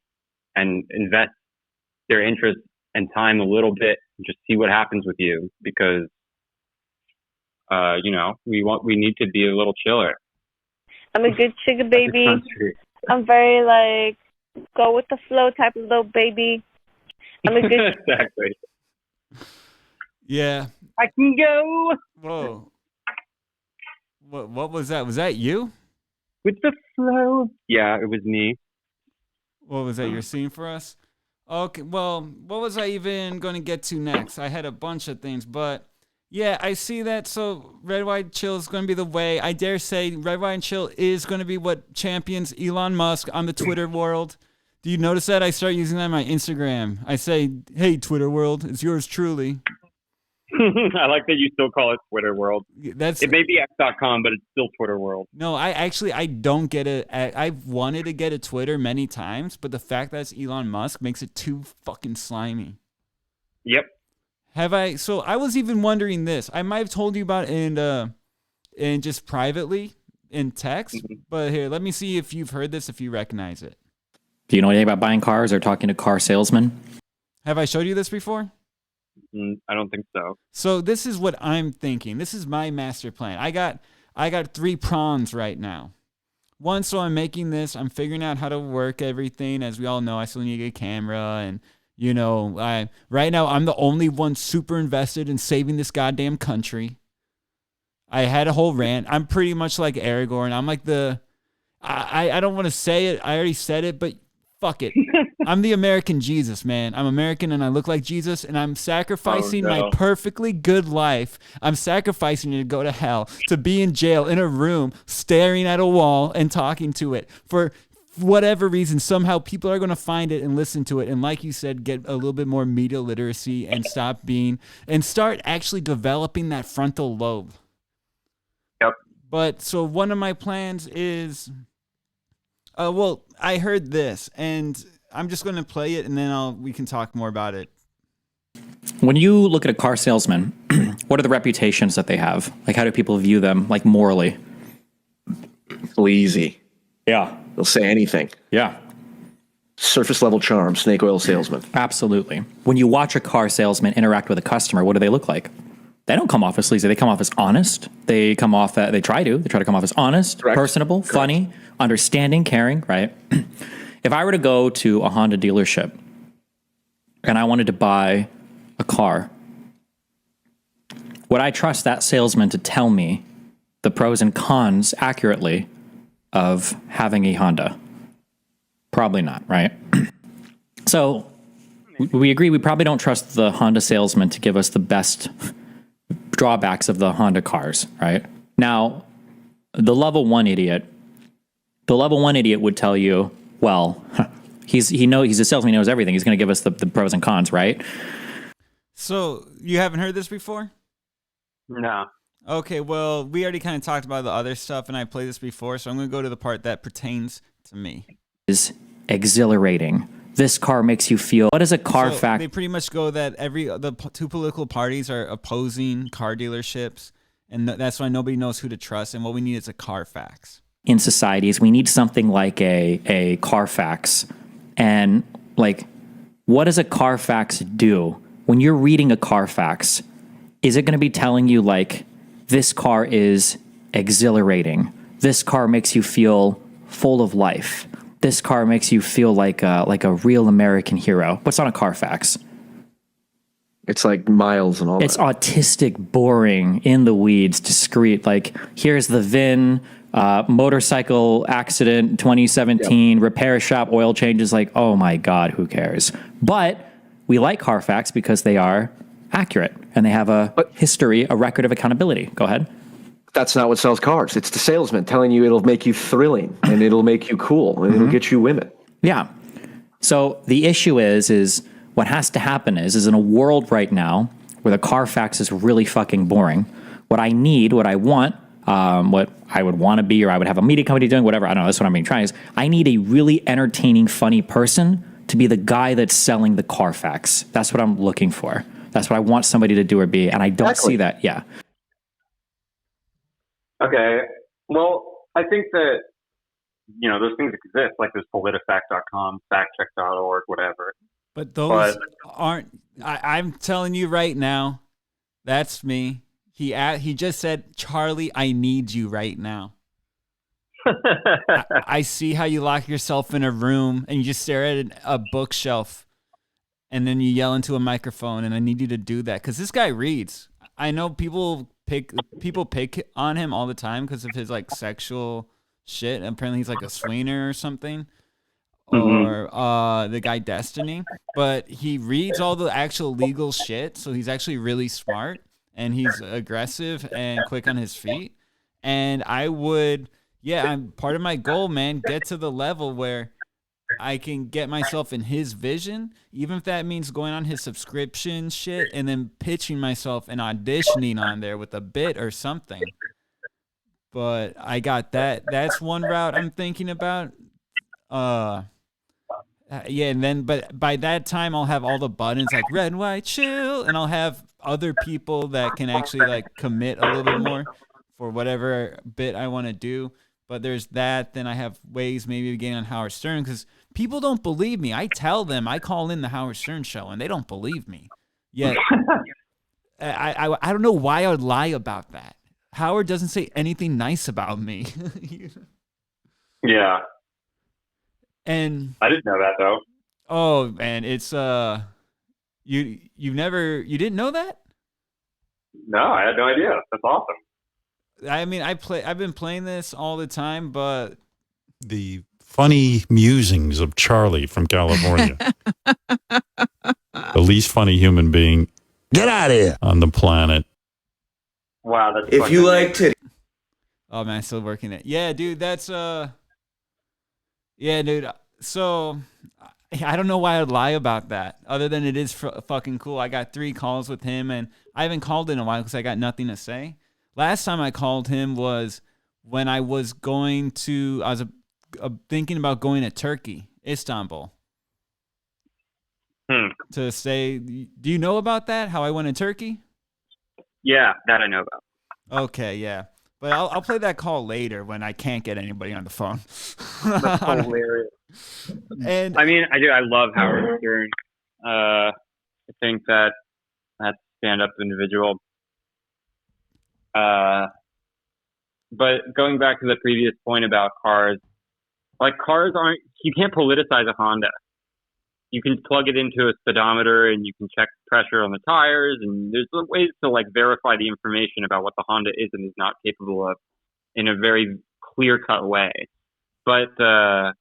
invest their interest and time a little bit, and just see what happens with you, because we need to be a little chiller. I'm a good sugar baby. I'm very like go with the flow type of little baby. I'm a good exactly. Yeah. I can go. Whoa. What was that? Was that you? With the flow. Yeah, it was me. What was that? You're singing for us? Okay. Well, what was I even going to get to next? I had a bunch of things, but yeah, I see that. So Red, White, Chill is going to be the way. I dare say Red, White, and Chill is going to be what champions Elon Musk on the Twitter world. Do you notice that? I start using that on my Instagram. I say, hey, Twitter world, it's yours truly. I like that you still call it Twitter world. It may be X.com, but it's still Twitter world. No, I don't get it. I've wanted to get a Twitter many times, but the fact that it's Elon Musk makes it too fucking slimy. Yep. So I was even wondering this. I might have told you about it in just privately in text, but here, let me see if you've heard this, if you recognize it. Do you know anything about buying cars or talking to car salesmen? Have I showed you this before? I don't think so. So this is what I'm thinking. This is my master plan. I got 3 prongs right now. One, so I'm making this. I'm figuring out how to work everything. As we all know, I still need to get a camera, and right now I'm the only one super invested in saving this goddamn country. I had a whole rant. I'm pretty much like Aragorn. I'm like I don't want to say it. I already said it, but fuck it. I'm the American Jesus, man. I'm American and I look like Jesus, and I'm sacrificing my perfectly good life. I'm sacrificing it to go to hell, to be in jail in a room, staring at a wall and talking to it. For whatever reason, somehow people are going to find it and listen to it. And like you said, get a little bit more media literacy and start actually developing that frontal lobe. Yep. But so one of my plans is, I heard this, and I'm just going to play it, and then we can talk more about it. When you look at a car salesman, what are the reputations that they have? Like, how do people view them, like, morally? Easy. Yeah. They'll say anything. Yeah. Surface level charm, snake oil salesman. Absolutely. When you watch a car salesman interact with a customer, what do they look like? They don't come off as sleazy. They come off as honest. They come off they try to come off as honest, Correct. personable, Correct. funny, understanding, caring, right? If I were to go to a Honda dealership and I wanted to buy a car, would I trust that salesman to tell me the pros and cons accurately of having a Honda? Probably not, right? So we agree we probably don't trust the Honda salesman to give us the best drawbacks of the Honda cars, right? Now, the level one idiot would tell you, well, he's a salesman, he knows everything. He's going to give us the pros and cons, right? So you haven't heard this before? No. Okay, well, we already kind of talked about the other stuff, and I played this before, so I'm going to go to the part that pertains to me. Is exhilarating. This car makes you feel. What is a car fact? They pretty much go that the 2 political parties are opposing car dealerships, and that's why nobody knows who to trust. And what we need is a Carfax. In societies, we need something like a Carfax. And like, what does a Carfax do? When you're reading a Carfax, is it going to be telling you like this car is exhilarating? This car makes you feel full of life. This car makes you feel like a real American hero. What's on a Carfax? It's like miles and all It's that. autistic, boring, in the weeds, discreet. Like, here's the VIN, motorcycle accident, 2017, repair shop, oil changes. Like, oh my God, who cares? But we like Carfax because they are accurate and they have a history, a record of accountability. Go ahead. That's not what sells cars. It's the salesman telling you it'll make you thrilling and it'll make you cool and it'll get you women. Yeah. So the issue is what has to happen is in a world right now where the Carfax is really fucking boring, what I need, what I want, what I would want to be, or I would have a media company doing, whatever, I don't know, that's what I'm trying is I need a really entertaining, funny person to be the guy that's selling the Carfax. That's what I'm looking for. That's what I want somebody to do or be, and I don't see that. Yeah. Okay. Well, I think that, those things exist. Like there's politifact.com, factcheck.org, whatever. But those aren't. I'm telling you right now, that's me. He just said, Charlie, I need you right now. I see how you lock yourself in a room and you just stare at a bookshelf and then you yell into a microphone, and I need you to do that because this guy reads. I know people pick on him all the time because of his like sexual shit. Apparently he's like a swingner or something. Or the guy Destiny, but he reads all the actual legal shit, so he's actually really smart and he's aggressive and quick on his feet. And I'm part of my goal, man, get to the level where I can get myself in his vision, even if that means going on his subscription shit and then pitching myself and auditioning on there with a bit or something. But I got that. That's one route I'm thinking about. But by that time I'll have all the buttons like red, white, chill, and I'll have other people that can actually like commit a little bit more for whatever bit I want to do. But there's that. Then I have ways maybe of getting on Howard Stern because people don't believe me. I tell them I call in the Howard Stern show and they don't believe me. Yet I don't know why I would lie about that. Howard doesn't say anything nice about me. Yeah. And I didn't know that though. Oh man, it's you didn't know that? No, I had no idea. That's awesome. I mean, I've been playing this all the time, but The funny musings of Charlie from California. The least funny human being Get out of here. on the planet. Wow, that's If fucking you like titties. oh man, still working it. Yeah, dude, that's yeah, dude. So I don't know why I'd lie about that, other than it is fucking cool. I got 3 calls with him, and I haven't called in a while because I got nothing to say. Last time I called him was when I was thinking about going to Turkey, Istanbul. To say, do you know about that? How I went to Turkey? Yeah, that I know about. Okay, yeah. But I'll play that call later when I can't get anybody on the phone. That's hilarious. And I mean, I do. I love Howard Stern. I think that's a stand-up individual. But going back to the previous point about cars, like cars you can't politicize a Honda. You can plug it into a speedometer and you can check pressure on the tires, and there's ways to like verify the information about what the Honda is and is not capable of in a very clear-cut way. But a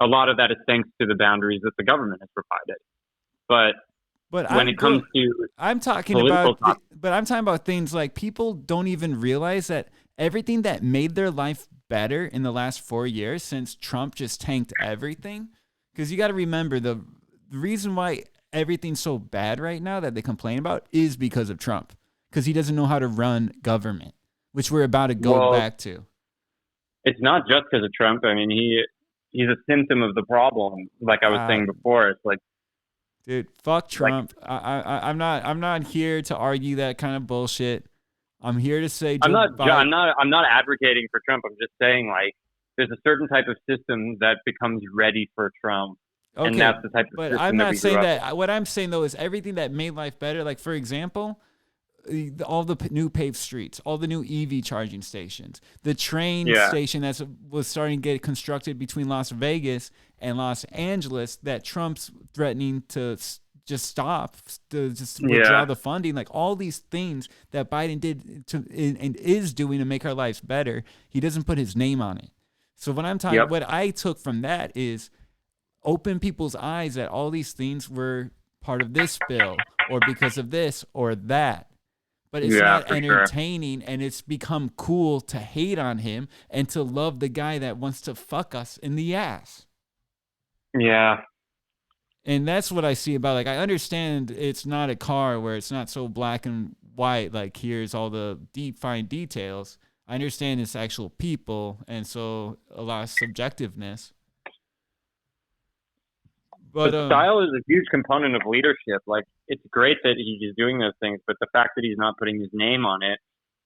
lot of that is thanks to the boundaries that the government has provided. But when it comes to I'm talking about things like people don't even realize that everything that made their life better in the last 4 years since Trump just tanked everything. Because you got to remember the reason why everything's so bad right now that they complain about is because of Trump. Because he doesn't know how to run government, which we're about to go back to. It's not just because of Trump. I mean, he's a symptom of the problem. Like I was saying before, it's like, dude, fuck Trump. I'm not here to argue that kind of bullshit. I'm here to say I'm not advocating for Trump. I'm just saying like there's a certain type of system that becomes ready for Trump. Okay, and that's the type of but system I'm not that saying that. What I'm saying though is everything that made life better. Like for example, all the new paved streets, all the new EV charging stations, the train station that was starting to get constructed between Las Vegas and Los Angeles that Trump's threatening to just stop, to just withdraw the funding, like all these things that Biden did and is doing to make our lives better. He doesn't put his name on it. So what I'm talking, what I took from that is open people's eyes that all these things were part of this bill or because of this or that. But it's not entertaining, and it's become cool to hate on him and to love the guy that wants to fuck us in the ass. Yeah. And that's what I see about, like, I understand it's not a car where it's not so black and white, like here's all the deep, fine details. I understand it's actual people, and so a lot of subjectiveness. But style is a huge component of leadership. Like, it's great that he's doing those things, but the fact that he's not putting his name on it,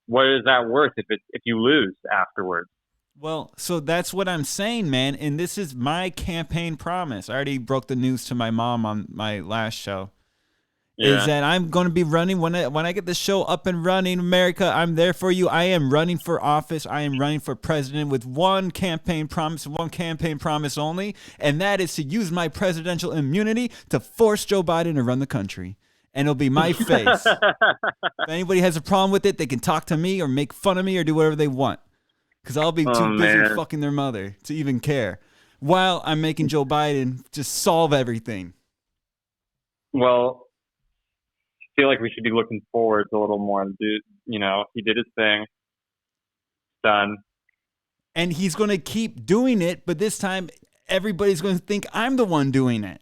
what is that worth if you lose afterwards? Well, so that's what I'm saying, man. And this is my campaign promise. I already broke the news to my mom on my last show. Is that I'm going to be running when I get the show up and running, America. I'm there for you. I am running for office. I am running for president with one campaign promise only, and that is to use my presidential immunity to force Joe Biden to run the country. And it'll be my face. If anybody has a problem with it, they can talk to me or make fun of me or do whatever they want. Because I'll be too busy fucking their mother to even care. While I'm making Joe Biden just solve everything. Well, I feel like we should be looking forward to a little more. Dude, you know, he did his thing. Done. And he's going to keep doing it, but this time everybody's going to think I'm the one doing it.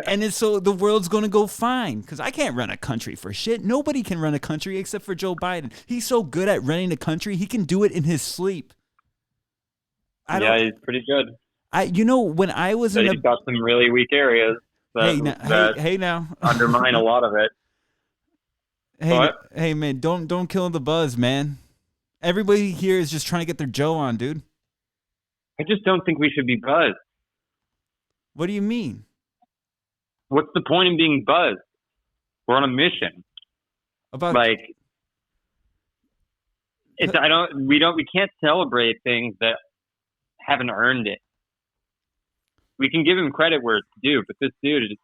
And so the world's going to go fine because I can't run a country for shit. Nobody can run a country except for Joe Biden. He's so good at running a country, he can do it in his sleep. He's pretty good. When I was but he's got some really weak areas hey now undermine a lot of it. Hey man, don't kill the buzz, man. Everybody here is just trying to get their Joe on, dude. I just don't think we should be buzzed. What do you mean? What's the point in being buzzed? We're on a mission. We can't celebrate things that haven't earned it. We can give him credit where it's due, but this dude just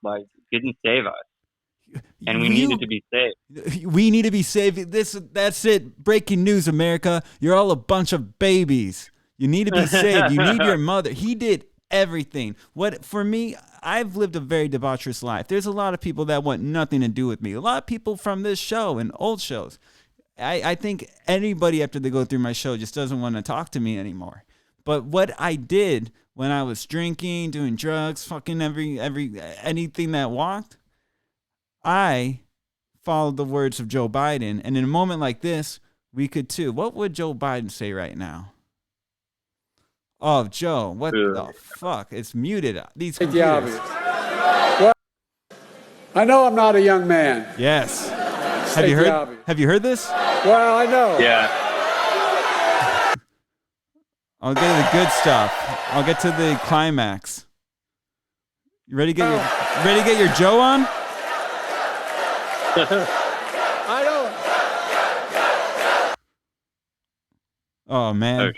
didn't save us. And we needed to be saved. We need to be saved. That's it. Breaking news, America. You're all a bunch of babies. You need to be saved. You need your mother. He did everything. For me, I've lived a very debaucherous life. There's a lot of people that want nothing to do with me. A lot of people from this show and old shows. I think anybody after they go through my show just doesn't want to talk to me anymore. But what I did when I was drinking, doing drugs, fucking anything that walked, I followed the words of Joe Biden. And in a moment like this, we could too. What would Joe Biden say right now? Oh, Joe, what the fuck? It's muted. These computers. Well, I know I'm not a young man. Yes. Have you heard this? Well, I know. Yeah. I'll get to the good stuff. I'll get to the climax. You ready to get your Joe on? I don't. Oh man,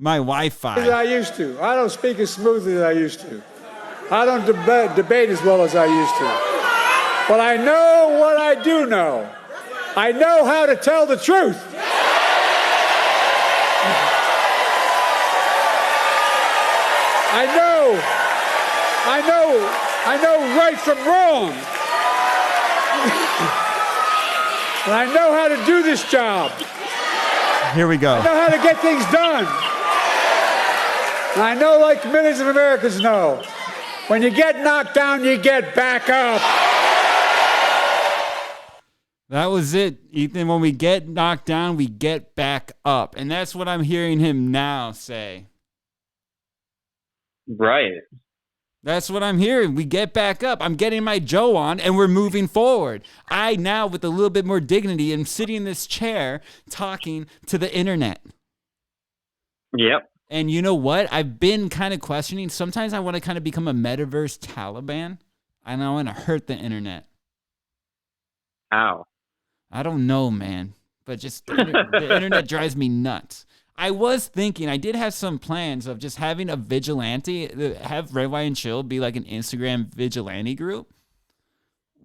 my Wi-Fi. As I used to. I don't speak as smoothly as I used to. I don't debate as well as I used to. But I know what I do know. I know how to tell the truth. I know right from wrong. And I know how to do this job. Here we go. I know how to get things done. And I know, like millions of Americans know, when you get knocked down, you get back up. That was it, Ethan. When we get knocked down, we get back up. And that's what I'm hearing him now say. Right. That's what I'm hearing. We get back up. I'm getting my Joe on, and we're moving forward. I now, with a little bit more dignity, am sitting in this chair talking to the internet. Yep. And you know what? I've been kind of questioning. Sometimes I want to kind of become a metaverse Taliban, and I want to hurt the internet. How? I don't know, man. But just the internet drives me nuts. I was thinking, I did have some plans of just having a vigilante, have Red, White, and Chill be like an Instagram vigilante group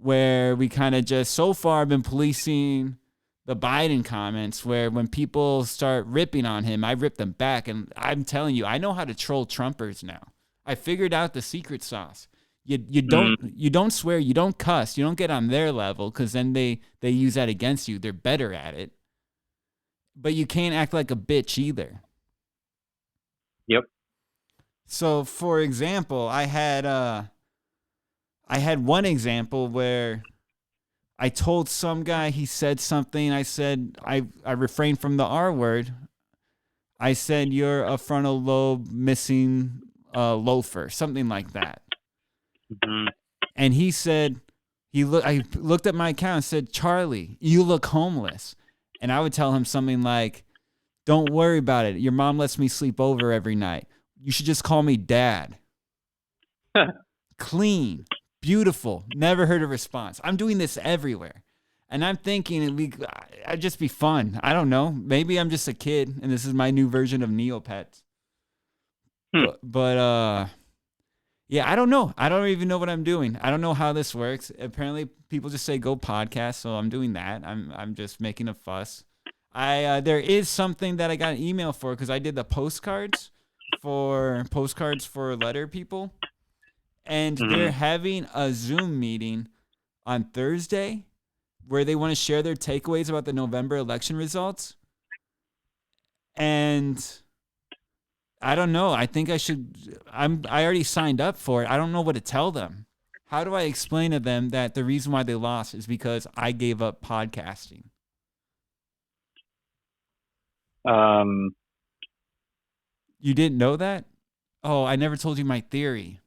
where we kind of just, so far, been policing the Biden comments where when people start ripping on him, I rip them back. And I'm telling you, I know how to troll Trumpers now. I figured out the secret sauce. You don't swear, you don't cuss, you don't get on their level because then they use that against you. They're better at it. But you can't act like a bitch either. Yep. So, for example, I had one example where I told some guy, he said something. I said, I refrained from the R word. I said, you're a frontal lobe missing loafer, something like that. Mm-hmm. And he said, I looked at my account and said, Charlie, you look homeless. And I would tell him something like, don't worry about it. Your mom lets me sleep over every night. You should just call me Dad. Clean, beautiful, never heard a response. I'm doing this everywhere. And I'm thinking it'd just be fun. I don't know. Maybe I'm just a kid and this is my new version of Neopets. But yeah, I don't know. I don't even know what I'm doing. I don't know how this works. Apparently, people just say go podcast, so I'm doing that. I'm just making a fuss. There is something that I got an email for because I did the postcards for letter people, and they're having a Zoom meeting on Thursday where they want to share their takeaways about the November election results. And I don't know. I think I should. I already signed up for it. I don't know what to tell them. How do I explain to them that the reason why they lost is because I gave up podcasting? You didn't know that? Oh, I never told you my theory.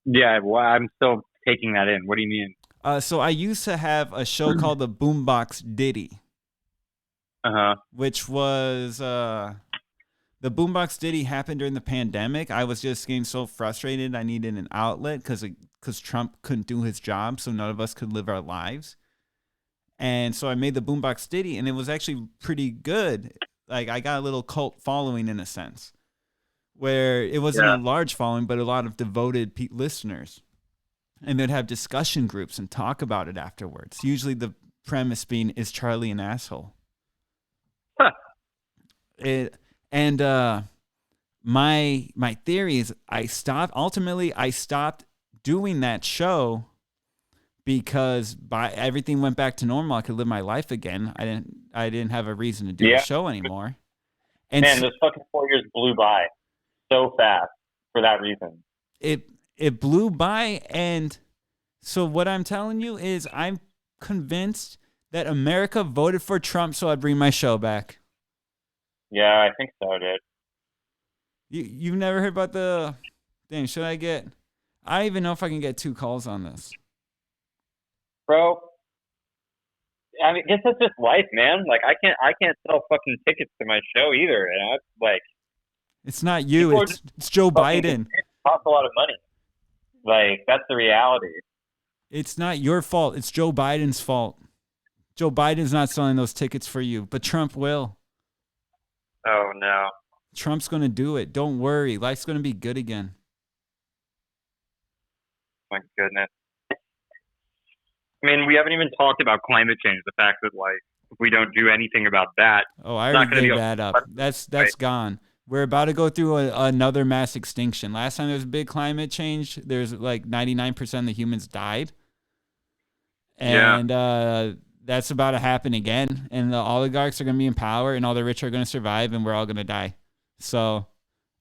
Yeah, well, I'm still taking that in. What do you mean? So I used to have a show called the Boombox Ditty. Which was the Boombox Ditty happened during the pandemic. I was just getting so frustrated. I needed an outlet because Trump couldn't do his job, so none of us could live our lives. And so I made the Boombox Ditty, and it was actually pretty good. Like, I got a little cult following in a sense, where it wasn't a large following, but a lot of devoted listeners. And they'd have discussion groups and talk about it afterwards. Usually the premise being, is Charlie an asshole? Huh. My theory is I stopped doing that show because everything went back to normal. I could live my life again. I didn't have a reason to do the show anymore. And man, those fucking 4 years blew by so fast for that reason. It blew by, and so what I'm telling you is I'm convinced that America voted for Trump so I'd bring my show back. Yeah, I think so, dude. You've never heard about the... Damn, should I get... I don't even know if I can get 2 calls on this. Bro, I mean, guess that's just life, man. Like, I can't sell fucking tickets to my show either. And like... It's not you, it's Joe Biden. It costs a lot of money. Like, that's the reality. It's not your fault. It's Joe Biden's fault. Joe Biden's not selling those tickets for you, but Trump will. Oh, no. Trump's going to do it. Don't worry. Life's going to be good again. My goodness. I mean, we haven't even talked about climate change, the fact that, like, if we don't do anything about that... Oh, I already gave that up. That's gone. We're about to go through another mass extinction. Last time there was a big climate change, there's like 99% of the humans died. And that's about to happen again. And the oligarchs are going to be in power, and all the rich are going to survive, and we're all going to die. So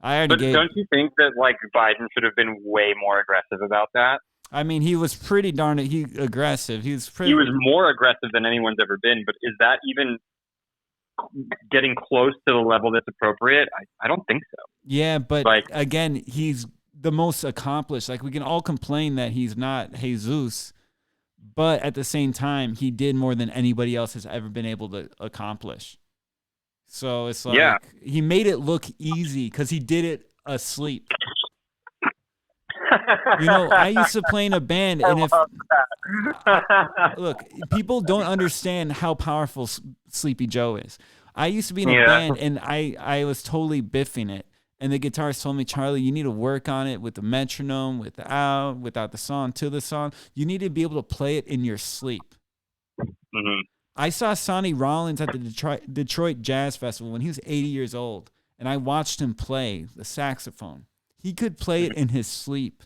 I already don't you think that, like, Biden should have been way more aggressive about that? I mean, he was pretty darn aggressive. He was more aggressive than anyone's ever been, but is that even getting close to the level that's appropriate? I don't think so. Yeah, but again, he's the most accomplished. Like, we can all complain that he's not Jesus, but at the same time, he did more than anybody else has ever been able to accomplish. So it's like he made it look easy because he did it asleep. You know, I used to play in a band, and if look, people don't understand how powerful Sleepy Joe is. I used to be in a band, and I was totally biffing it. And the guitarist told me, Charlie, you need to work on it with the metronome, without the song, to the song. You need to be able to play it in your sleep. Mm-hmm. I saw Sonny Rollins at the Detroit Jazz Festival when he was 80 years old, and I watched him play the saxophone. He could play it in his sleep.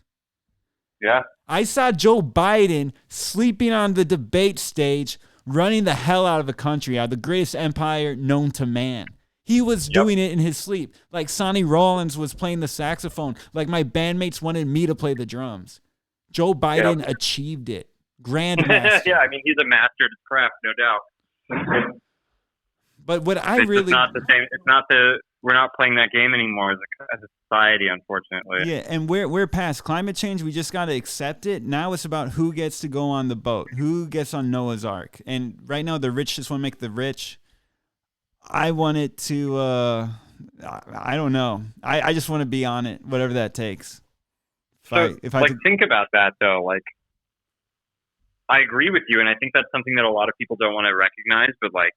Yeah. I saw Joe Biden sleeping on the debate stage, running the hell out of the country, out of the greatest empire known to man. He was doing it in his sleep. Like Sonny Rollins was playing the saxophone. Like my bandmates wanted me to play the drums. Joe Biden achieved it. Grandmaster. Yeah, I mean, he's a master at his craft, no doubt. But what I it's really... not the same. We're not playing that game anymore as a society, unfortunately. Yeah, and we're past climate change. We just got to accept it. Now it's about who gets to go on the boat, who gets on Noah's Ark. And right now the rich just want to make the rich. I want it to, I don't know. I just want to be on it, whatever that takes. Think about that, though. Like, I agree with you, and I think that's something that a lot of people don't want to recognize, but, like,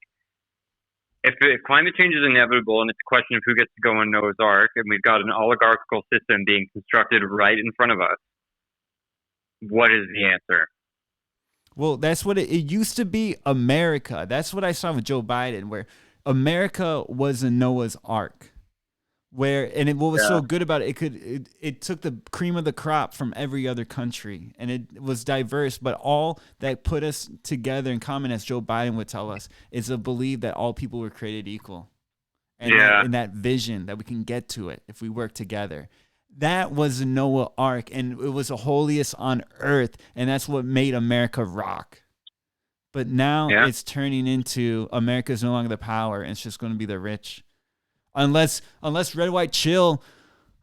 if climate change is inevitable and it's a question of who gets to go on Noah's Ark, and we've got an oligarchical system being constructed right in front of us, what is the answer? Well, that's what it used to be. America. That's what I saw with Joe Biden, where America was a Noah's Ark. What was so good about it, it took the cream of the crop from every other country, and it was diverse, but all that put us together in common, as Joe Biden would tell us, is a belief that all people were created equal. And that vision that we can get to it if we work together. That was the Noah Ark, and it was the holiest on earth, and that's what made America rock. But now it's turning into America's no longer the power, and it's just going to be the rich. Unless Red, White, Chill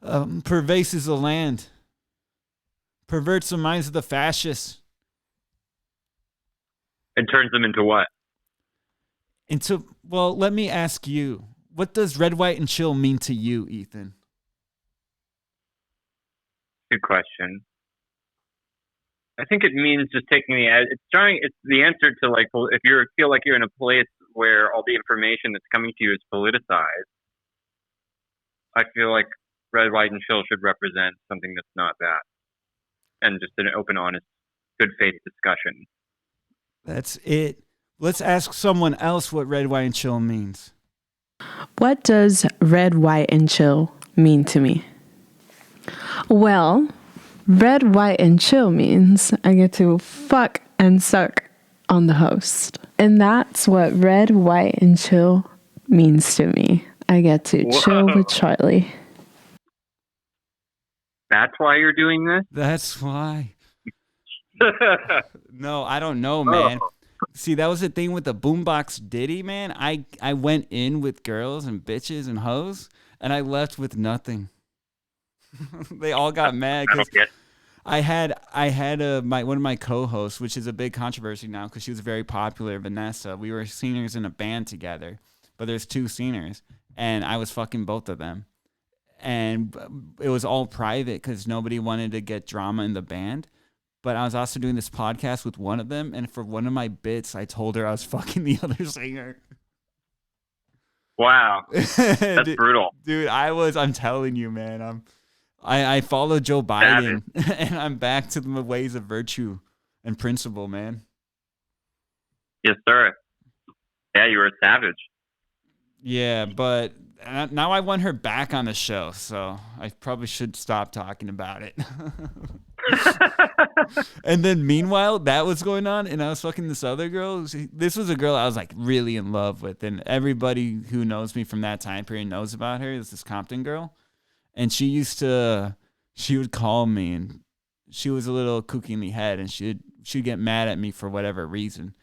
pervades the land, perverts the minds of the fascists. And turns them into what? Well, let me ask you, what does Red, White, and Chill mean to you, Ethan? Good question. I think it means just taking it's the answer to, like, if you feel like you're in a place where all the information that's coming to you is politicized. I feel like Red, White, and Chill should represent something that's not that, and just an open, honest, good faith discussion. That's it. Let's ask someone else what Red, White, and Chill means. What does Red, White, and Chill mean to me? Well, Red, White, and Chill means I get to fuck and suck on the host. And that's what Red, White, and Chill means to me. I get to chill with Charlie. That's why you're doing this? That's why. No, I don't know, man. See, that was the thing with the boombox ditty, man. I went in with girls and bitches and hoes, and I left with nothing. They all got mad because I had one of my co-hosts, which is a big controversy now because she was very popular, Vanessa. We were singers in a band together, but there's two singers, and I was fucking both of them. And it was all private because nobody wanted to get drama in the band. But I was also doing this podcast with one of them, and for one of my bits, I told her I was fucking the other singer. Wow. That's brutal. Dude, I'm telling you, man, I follow Joe Biden, and I'm back to the ways of virtue and principle, man. Yes, sir. Yeah, you were a savage. Yeah, but now I want her back on the show, so I probably should stop talking about it. And then meanwhile, that was going on, and I was fucking this other girl. This was a girl I was like really in love with, and everybody who knows me from that time period knows about her. It's this Compton girl, and she would call me, and she was a little kooky in the head, and she'd get mad at me for whatever reason,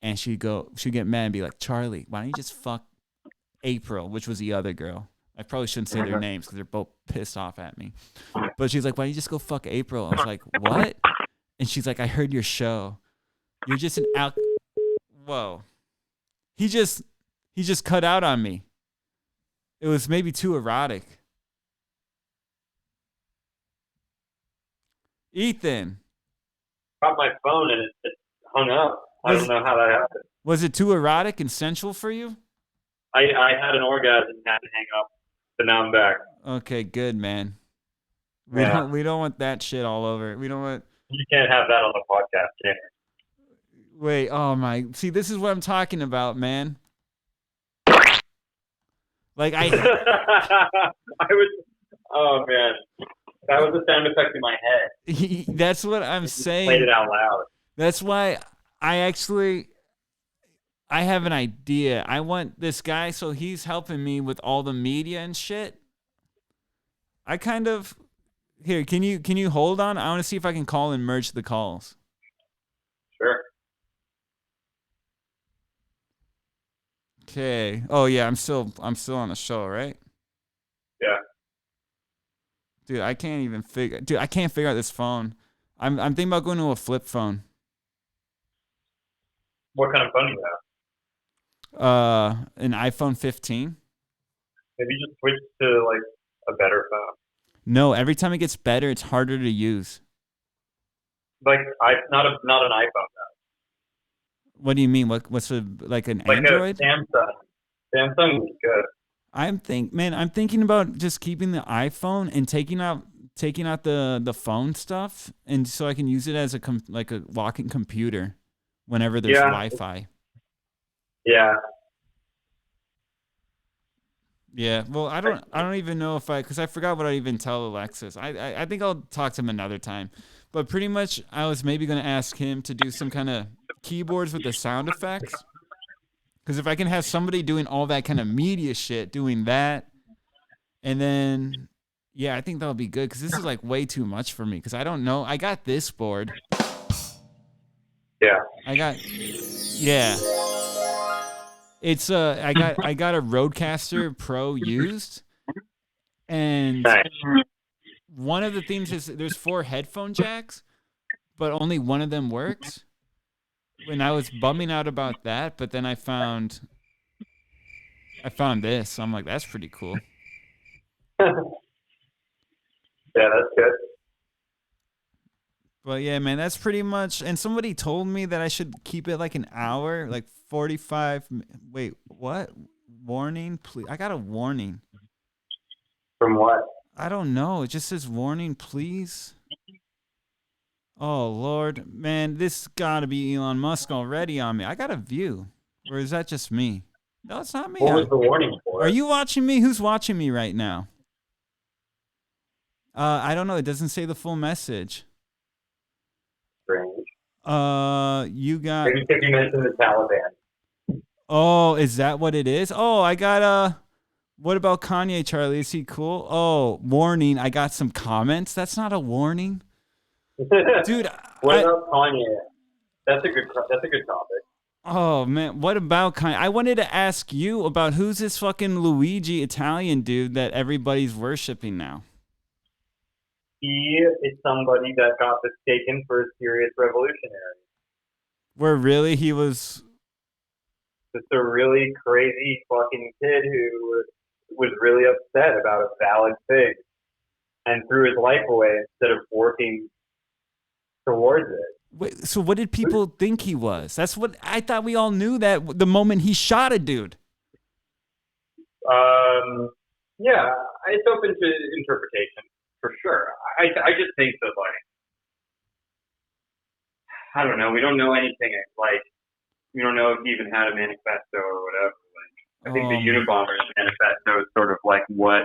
and she'd get mad and be like, Charlie, why don't you just fuck April, which was the other girl. I probably shouldn't say their names because they're both pissed off at me. But she's like, why don't you just go fuck April? I was like, what? And she's like, I heard your show. You're just an Whoa. He just cut out on me. It was maybe too erotic. Ethan. Got my phone and it hung up. I don't know how that happened. Was it too erotic and sensual for you? I had an orgasm and had to hang up, but now I'm back. Okay, good, man. We don't want that shit all over. We don't want. You can't have that on the podcast, can you? Wait, oh my. See, this is what I'm talking about, man. Like I oh man. That was a sound effect in my head. That's what I'm saying. Played it out loud. That's why I have an idea. I want this guy, so he's helping me with all the media and shit. I kind of here. Can you hold on? I want to see if I can call and merge the calls. Sure. Okay. Oh yeah, I'm still on the show, right? Yeah. Dude, I can't figure out this phone. I'm thinking about going to a flip phone. What kind of phone do you have? An iPhone 15. Maybe just switch to like a better phone. No, every time it gets better, it's harder to use. Like not an iPhone though. What do you mean? What's like an like Android? A Samsung. Samsung is good. I'm thinking about just keeping the iPhone and taking out the phone stuff, and so I can use it as a walking computer whenever there's Wi-Fi. Yeah. Yeah. Well, I don't even know because I forgot what I even tell Alexis. I think I'll talk to him another time. But pretty much, I was maybe going to ask him to do some kind of keyboards with the sound effects. Because if I can have somebody doing all that kind of media shit, doing that, and then, I think that'll be good. Because this is like way too much for me. Because I don't know. I got this board. Yeah. It's I got a Rodecaster Pro used, and one of the things is there's 4 headphone jacks, but only one of them works. And I was bumming out about that, but then I found this. I'm like, that's pretty cool. Yeah, that's good. But yeah, man, that's pretty much. And somebody told me that I should keep it like an hour, like 45. Wait, what? Warning, please. I got a warning. From what? I don't know. It just says warning, please. Oh, Lord. Man, this got to be Elon Musk already on me. I got a view. Or is that just me? No, it's not me. What was the warning for? Are you watching me? Who's watching me right now? I don't know. It doesn't say the full message. Strange. You got... Maybe if you mentioned the Taliban. Oh, is that what it is? Oh, I got what about Kanye, Charlie? Is he cool? Oh, warning. I got some comments. That's not a warning. Dude, what about Kanye? That's a good topic. Oh man, what about Kanye? I wanted to ask you about who's this fucking Luigi Italian dude that everybody's worshiping now. He is somebody that got mistaken for a serious revolutionary. Where really he was just a really crazy fucking kid who was really upset about a valid thing and threw his life away instead of working towards it. Wait, so what did people think he was? That's what I thought. We all knew that the moment he shot a dude. Yeah, it's open to interpretation for sure. I just think that, like, I don't know. We don't know anything. Like, we don't know if he even had a manifesto or whatever. Like, I think the Unabomber's manifesto is sort of like what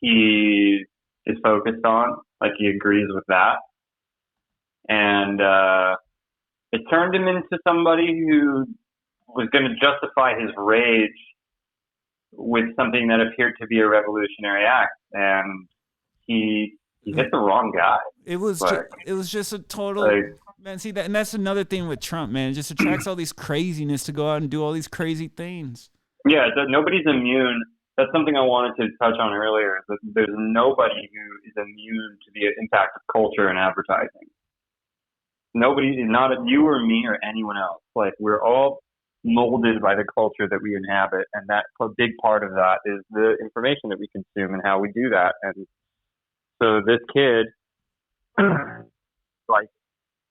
he is focused on. Like, he agrees with that. And it turned him into somebody who was going to justify his rage with something that appeared to be a revolutionary act. And he hit the wrong guy. It was just a total... Man, see that, and that's another thing with Trump, man. It just attracts all these craziness to go out and do all these crazy things. Yeah, nobody's immune. That's something I wanted to touch on earlier. Is that there's nobody who is immune to the impact of culture and advertising. Nobody, not you or me or anyone else. Like, we're all molded by the culture that we inhabit, and that a big part of that is the information that we consume and how we do that. And so this kid like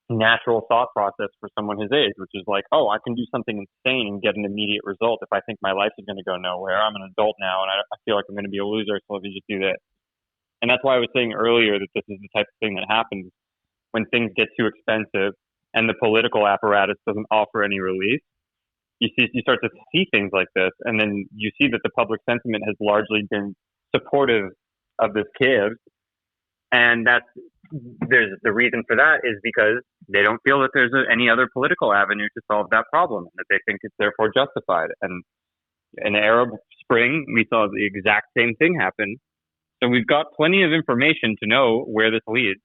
natural thought process for someone his age, which is like, oh, I can do something insane and get an immediate result. If I think my life is going to go nowhere, I'm an adult now and I feel like I'm going to be a loser, so let me just do this. And that's why I was saying earlier that this is the type of thing that happens when things get too expensive and the political apparatus doesn't offer any relief. You start to see things like this, and then you see that the public sentiment has largely been supportive of this kid. And there's the reason for that is because they don't feel that there's any other political avenue to solve that problem, that they think it's therefore justified. And in the Arab Spring, we saw the exact same thing happen. So we've got plenty of information to know where this leads.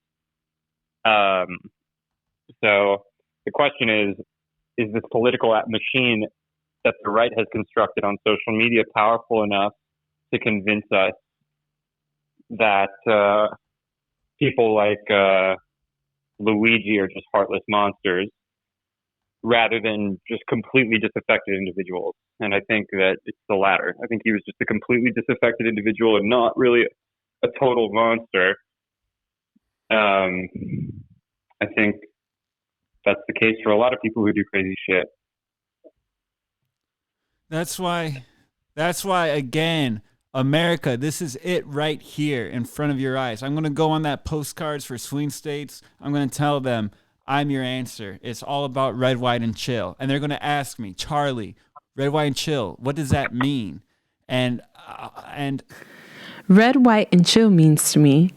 So the question is this political machine that the right has constructed on social media powerful enough to convince us that people like Luigi are just heartless monsters rather than just completely disaffected individuals? And I think that it's the latter. I think he was just a completely disaffected individual and not really a total monster. I think that's the case for a lot of people who do crazy shit. That's why, again, America, this is it right here in front of your eyes. I'm going to go on that postcards for swing states. I'm going to tell them, I'm your answer. It's all about red, white, and chill. And they're going to ask me, Charlie, red, white, and chill, what does that mean? And red, white, and chill means to me,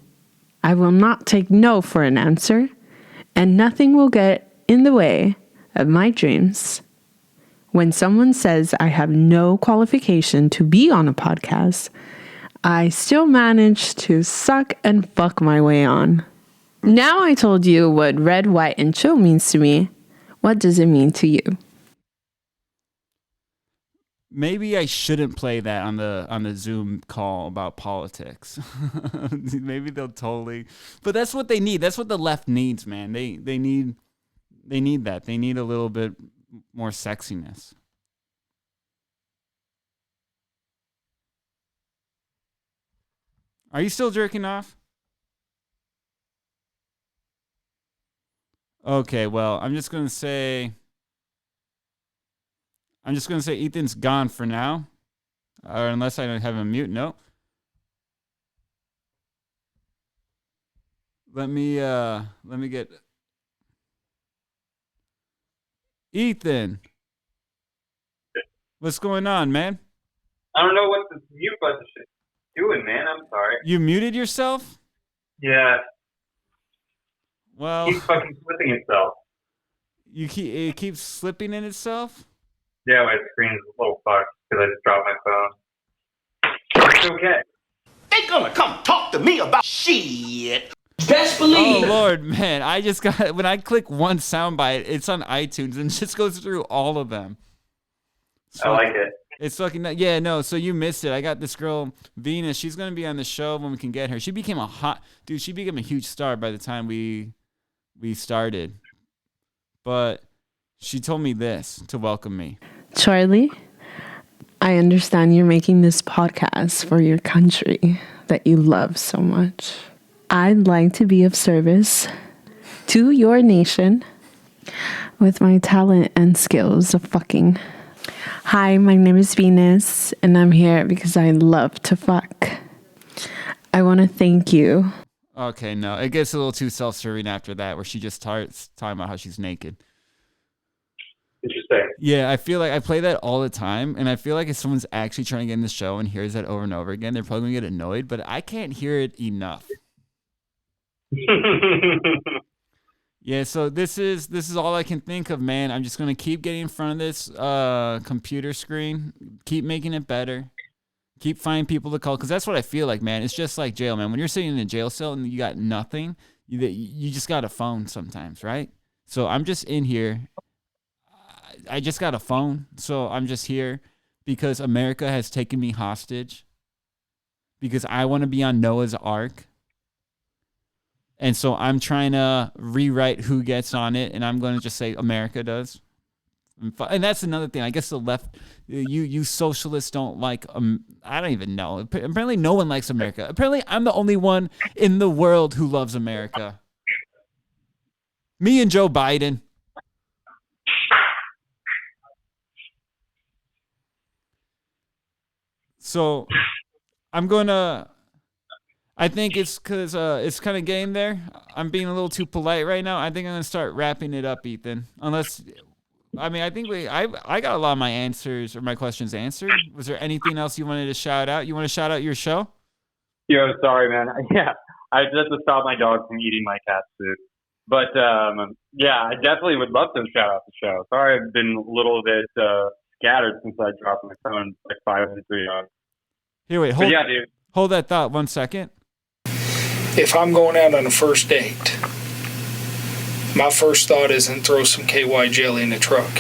I will not take no for an answer, and nothing will get in the way of my dreams. When someone says I have no qualification to be on a podcast, I still manage to suck and fuck my way on. Now I told you what red, white, and chill means to me. What does it mean to you? maybe I shouldn't play that on the Zoom call about politics. Maybe they'll totally, but that's what they need. That's what the left needs, man. They need that. They need a little bit more sexiness. Are you still jerking off? Okay, well, I'm just gonna say Ethan's gone for now, or unless I don't have him mute. No. Let me get Ethan. What's going on, man? I don't know what the mute button is doing, man. I'm sorry. You muted yourself? Yeah. Well, it keeps fucking slipping itself. It keeps slipping in itself? Yeah, my screen's a little fucked because I just dropped my phone. It's okay. They gonna come talk to me about shit. Best believe. Oh Lord, man! I just got when I click one soundbite, it's on iTunes and just goes through all of them. So, I like it. It's fucking yeah, no. So you missed it. I got this girl Venus. She's gonna be on the show when we can get her. She became She became a huge star by the time we started. But she told me this to welcome me. Charlie, I understand you're making this podcast for your country that you love so much. I'd like to be of service to your nation with my talent and skills of fucking. Hi, my name is Venus, and I'm here because I love to fuck. I want to thank you. Okay, no. It gets a little too self-serving after that, where she just starts talking about how she's naked. Interesting. Yeah, I feel like I play that all the time, and I feel like if someone's actually trying to get in the show and hears that over and over again, they're probably going to get annoyed, but I can't hear it enough. Yeah, so this is all I can think of, man. I'm just going to keep getting in front of this computer screen, keep making it better, keep finding people to call, because that's what I feel like, man. It's just like jail, man. When you're sitting in a jail cell and you got nothing, you just got a phone sometimes, right? So I'm just in here. I just got a phone, so I'm just here because America has taken me hostage, because I want to be on Noah's Ark. And so I'm trying to rewrite who gets on it, and I'm going to just say America does. And that's another thing. I guess the left, you socialists don't like, I don't even know. Apparently no one likes America. Apparently I'm the only one in the world who loves America. Me and Joe Biden. So I think it's because it's kind of game there. I'm being a little too polite right now. I think I'm going to start wrapping it up, Ethan. I think I got a lot of my answers or my questions answered. Was there anything else you wanted to shout out? You want to shout out your show? Yo, sorry, man. Yeah, I just have to stop my dog from eating my cat's food. But yeah, I definitely would love to shout out the show. Sorry, I've been a little bit scattered since I dropped my phone like 5 minutes ago. Here, wait, hold that thought 1 second. If I'm going out on a first date, my first thought isn't throw some KY jelly in the truck.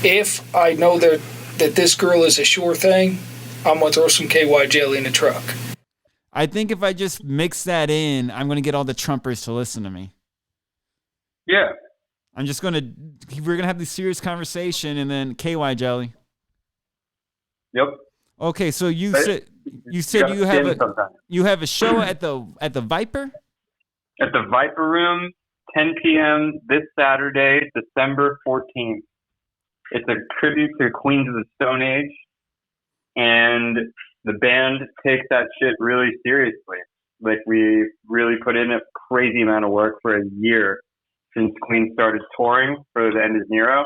If I know that this girl is a sure thing, I'm going to throw some KY jelly in the truck. I think if I just mix that in, I'm going to get all the Trumpers to listen to me. Yeah. We're going to have this serious conversation and then KY jelly. Yep. Okay, so you said you have a show at the Viper? At the Viper Room, 10 p.m. this Saturday, December 14th. It's a tribute to Queens of the Stone Age, and the band takes that shit really seriously. Like, we really put in a crazy amount of work for a year since Queen started touring for The End is Nero,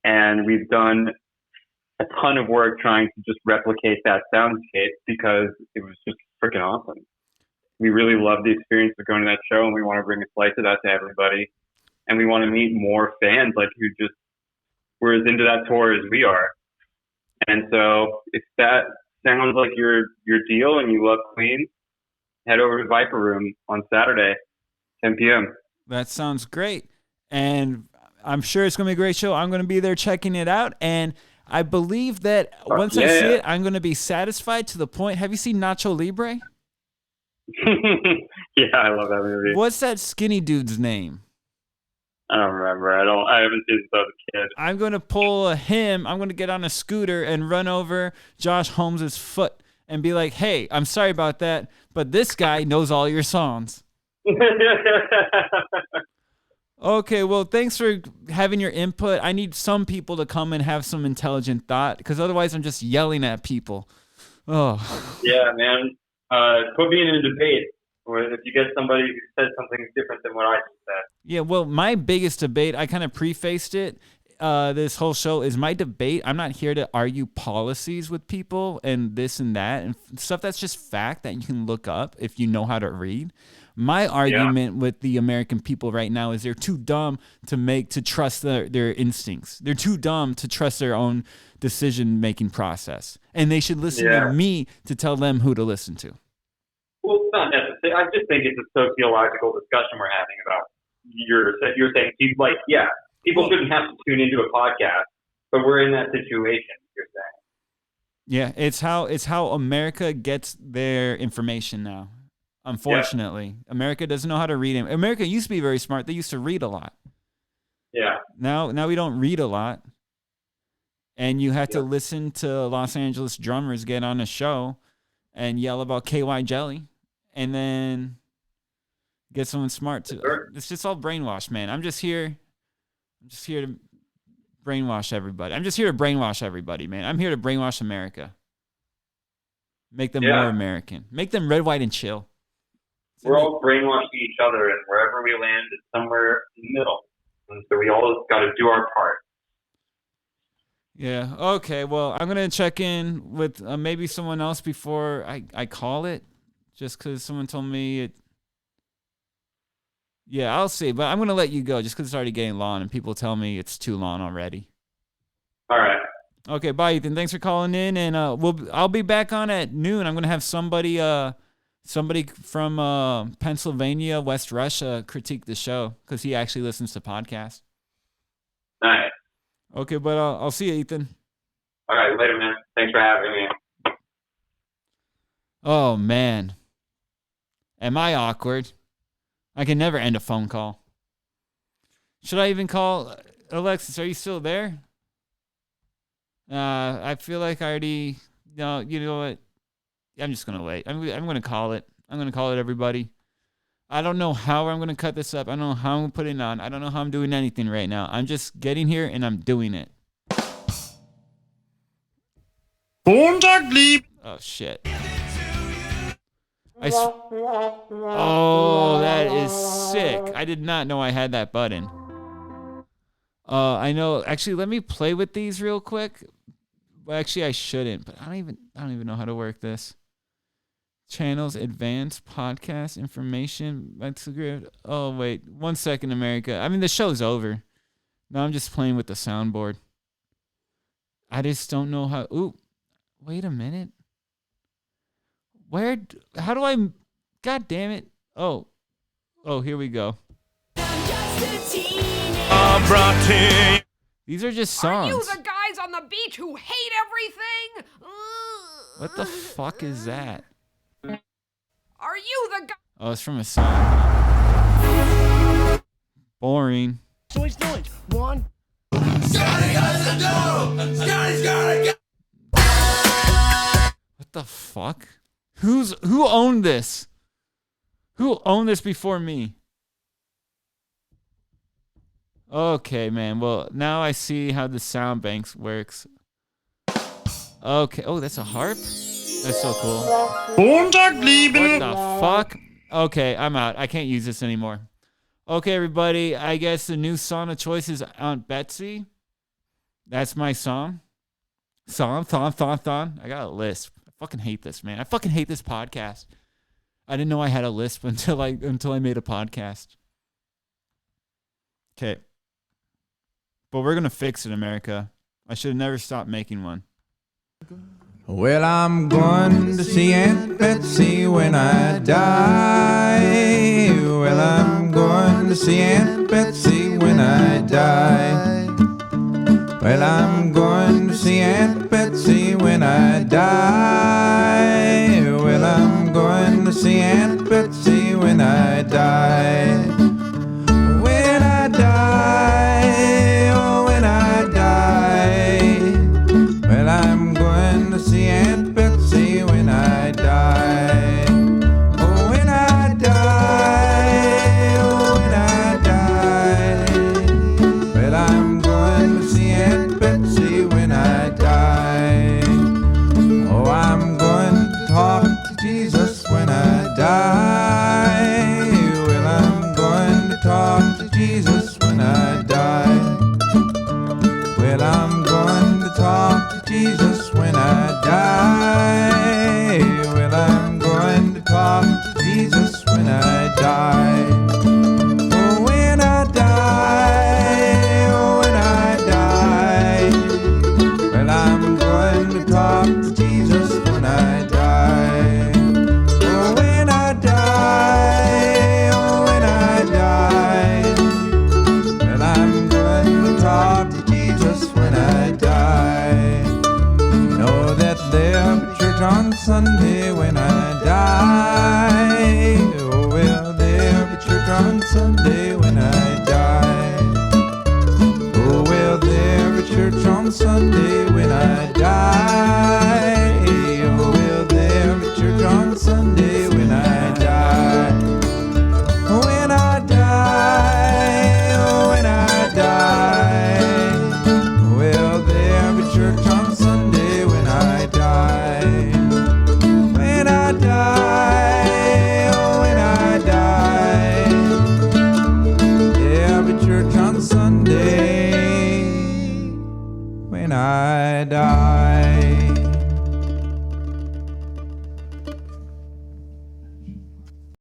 and we've done a ton of work trying to just replicate that soundscape because it was just freaking awesome. We really love the experience of going to that show, and we want to bring a slice of that to everybody. And we want to meet more fans like who just were as into that tour as we are. And so if that sounds like your deal and you love Queen, head over to Viper Room on Saturday, 10 p.m. That sounds great. And I'm sure it's going to be a great show. I'm going to be there checking it out. And I believe that once I see it, I'm going to be satisfied to the point. Have you seen Nacho Libre? Yeah, I love that movie. What's that skinny dude's name? I don't remember. I haven't seen it since I was a kid. I'm going to pull him. I'm going to get on a scooter and run over Josh Holmes' foot and be like, hey, I'm sorry about that, but this guy knows all your songs. Okay, well, thanks for having your input. I need some people to come and have some intelligent thought, because otherwise I'm just yelling at people. Oh. Yeah, man. Put me in a debate if you get somebody who says something different than what I just said. Yeah, well, my biggest debate, I kind of prefaced it, this whole show, is my debate. I'm not here to argue policies with people and this and that and stuff that's just fact that you can look up if you know how to read. My argument with the American people right now is they're too dumb to trust their instincts. They're too dumb to trust their own decision-making process. And they should listen to me to tell them who to listen to. Well, it's not necessary. I just think it's a sociological discussion we're having about you're saying, people shouldn't have to tune into a podcast, but we're in that situation, you're saying. Yeah, it's how America gets their information now. Unfortunately, America doesn't know how to read. America used to be very smart. They used to read a lot. Yeah. Now we don't read a lot. And you have to listen to Los Angeles drummers get on a show and yell about KY jelly and then get someone smart to. It's just all brainwash, man. I'm just here to brainwash everybody. I'm just here to brainwash everybody, man. I'm here to brainwash America. Make them more American. Make them red, white, and chill. We're all brainwashing each other, and wherever we land is somewhere in the middle. And so we all got to do our part. Yeah. Okay. Well, I'm going to check in with maybe someone else before I call it, just because someone told me it. Yeah, I'll see. But I'm going to let you go just because it's already getting long and people tell me it's too long already. All right. Okay. Bye, Ethan. Thanks for calling in. And I'll be back on at noon. I'm going to have somebody from Pennsylvania, West Russia, critique the show because he actually listens to podcasts. Nice. Okay, but I'll see you, Ethan. All right, later, man. Thanks for having me. Oh, man. Am I awkward? I can never end a phone call. Should I even call Alexis? Are you still there? I feel like I already... No, you know what? I'm just going to wait. I'm going to call it. I'm going to call it, everybody. I don't know how I'm going to cut this up. I don't know how I'm going to put it on. I don't know how I'm doing anything right now. I'm just getting here and I'm doing it. Oh, shit. Oh, that is sick. I did not know I had that button. I know. Actually, let me play with these real quick. Well, actually, I shouldn't, but I don't even know how to work this. Channels, advanced podcast information. Oh, wait. 1 second, America. I mean, the show's over. No, I'm just playing with the soundboard. I just don't know how. Ooh, wait a minute. How do I, God damn it. Oh, here we go. These are just songs. Are you the guys on the beach who hate everything? What the fuck is that? Are you the guy? Oh, it's from a song. Boring. Noise. One. Scotty has to do. Scotty's gotta go. What the fuck? Who owned this? Who owned this before me? Okay, man. Well, now I see how the sound banks works. Okay. Oh, that's a harp? That's so cool. What the fuck? Okay, I'm out. I can't use this anymore. Okay, everybody. I guess the new song of choice is Aunt Betsy. That's my song. Thon. I got a lisp. I fucking hate this, man. I fucking hate this podcast. I didn't know I had a lisp until I made a podcast. Okay. But we're going to fix it, America. I should have never stopped making one. Well, I'm going to see Aunt Betsy when I die. Well, I'm going to see Aunt Betsy when I die. Well, I'm going to see Aunt Betsy when I die. Well, I'm going to see Aunt Betsy when I die. When I die, oh, when I die. Well, I'm going to see Aunt Betsy when I die. Oh, when I die, oh, when I die. Well, I'm going to see Aunt Betsy when I die. Oh, I'm going to talk to Jesus when I die. Well, I'm going to talk to Jesus when I die. Well, I'm going to talk to Jesus when I die. Well, I'm going to talk to Jesus when I die. Oh, when I die, oh, when I die. Well, I'm going to talk to Jesus when I die. Oh, when I die, oh, when I die. Well, I'm going to talk to Jesus when I die. Know that there'll be church on Sunday when I die. Oh, well, there'll be church on Sunday when I die. Oh, well, there'll be church on Sunday when I die.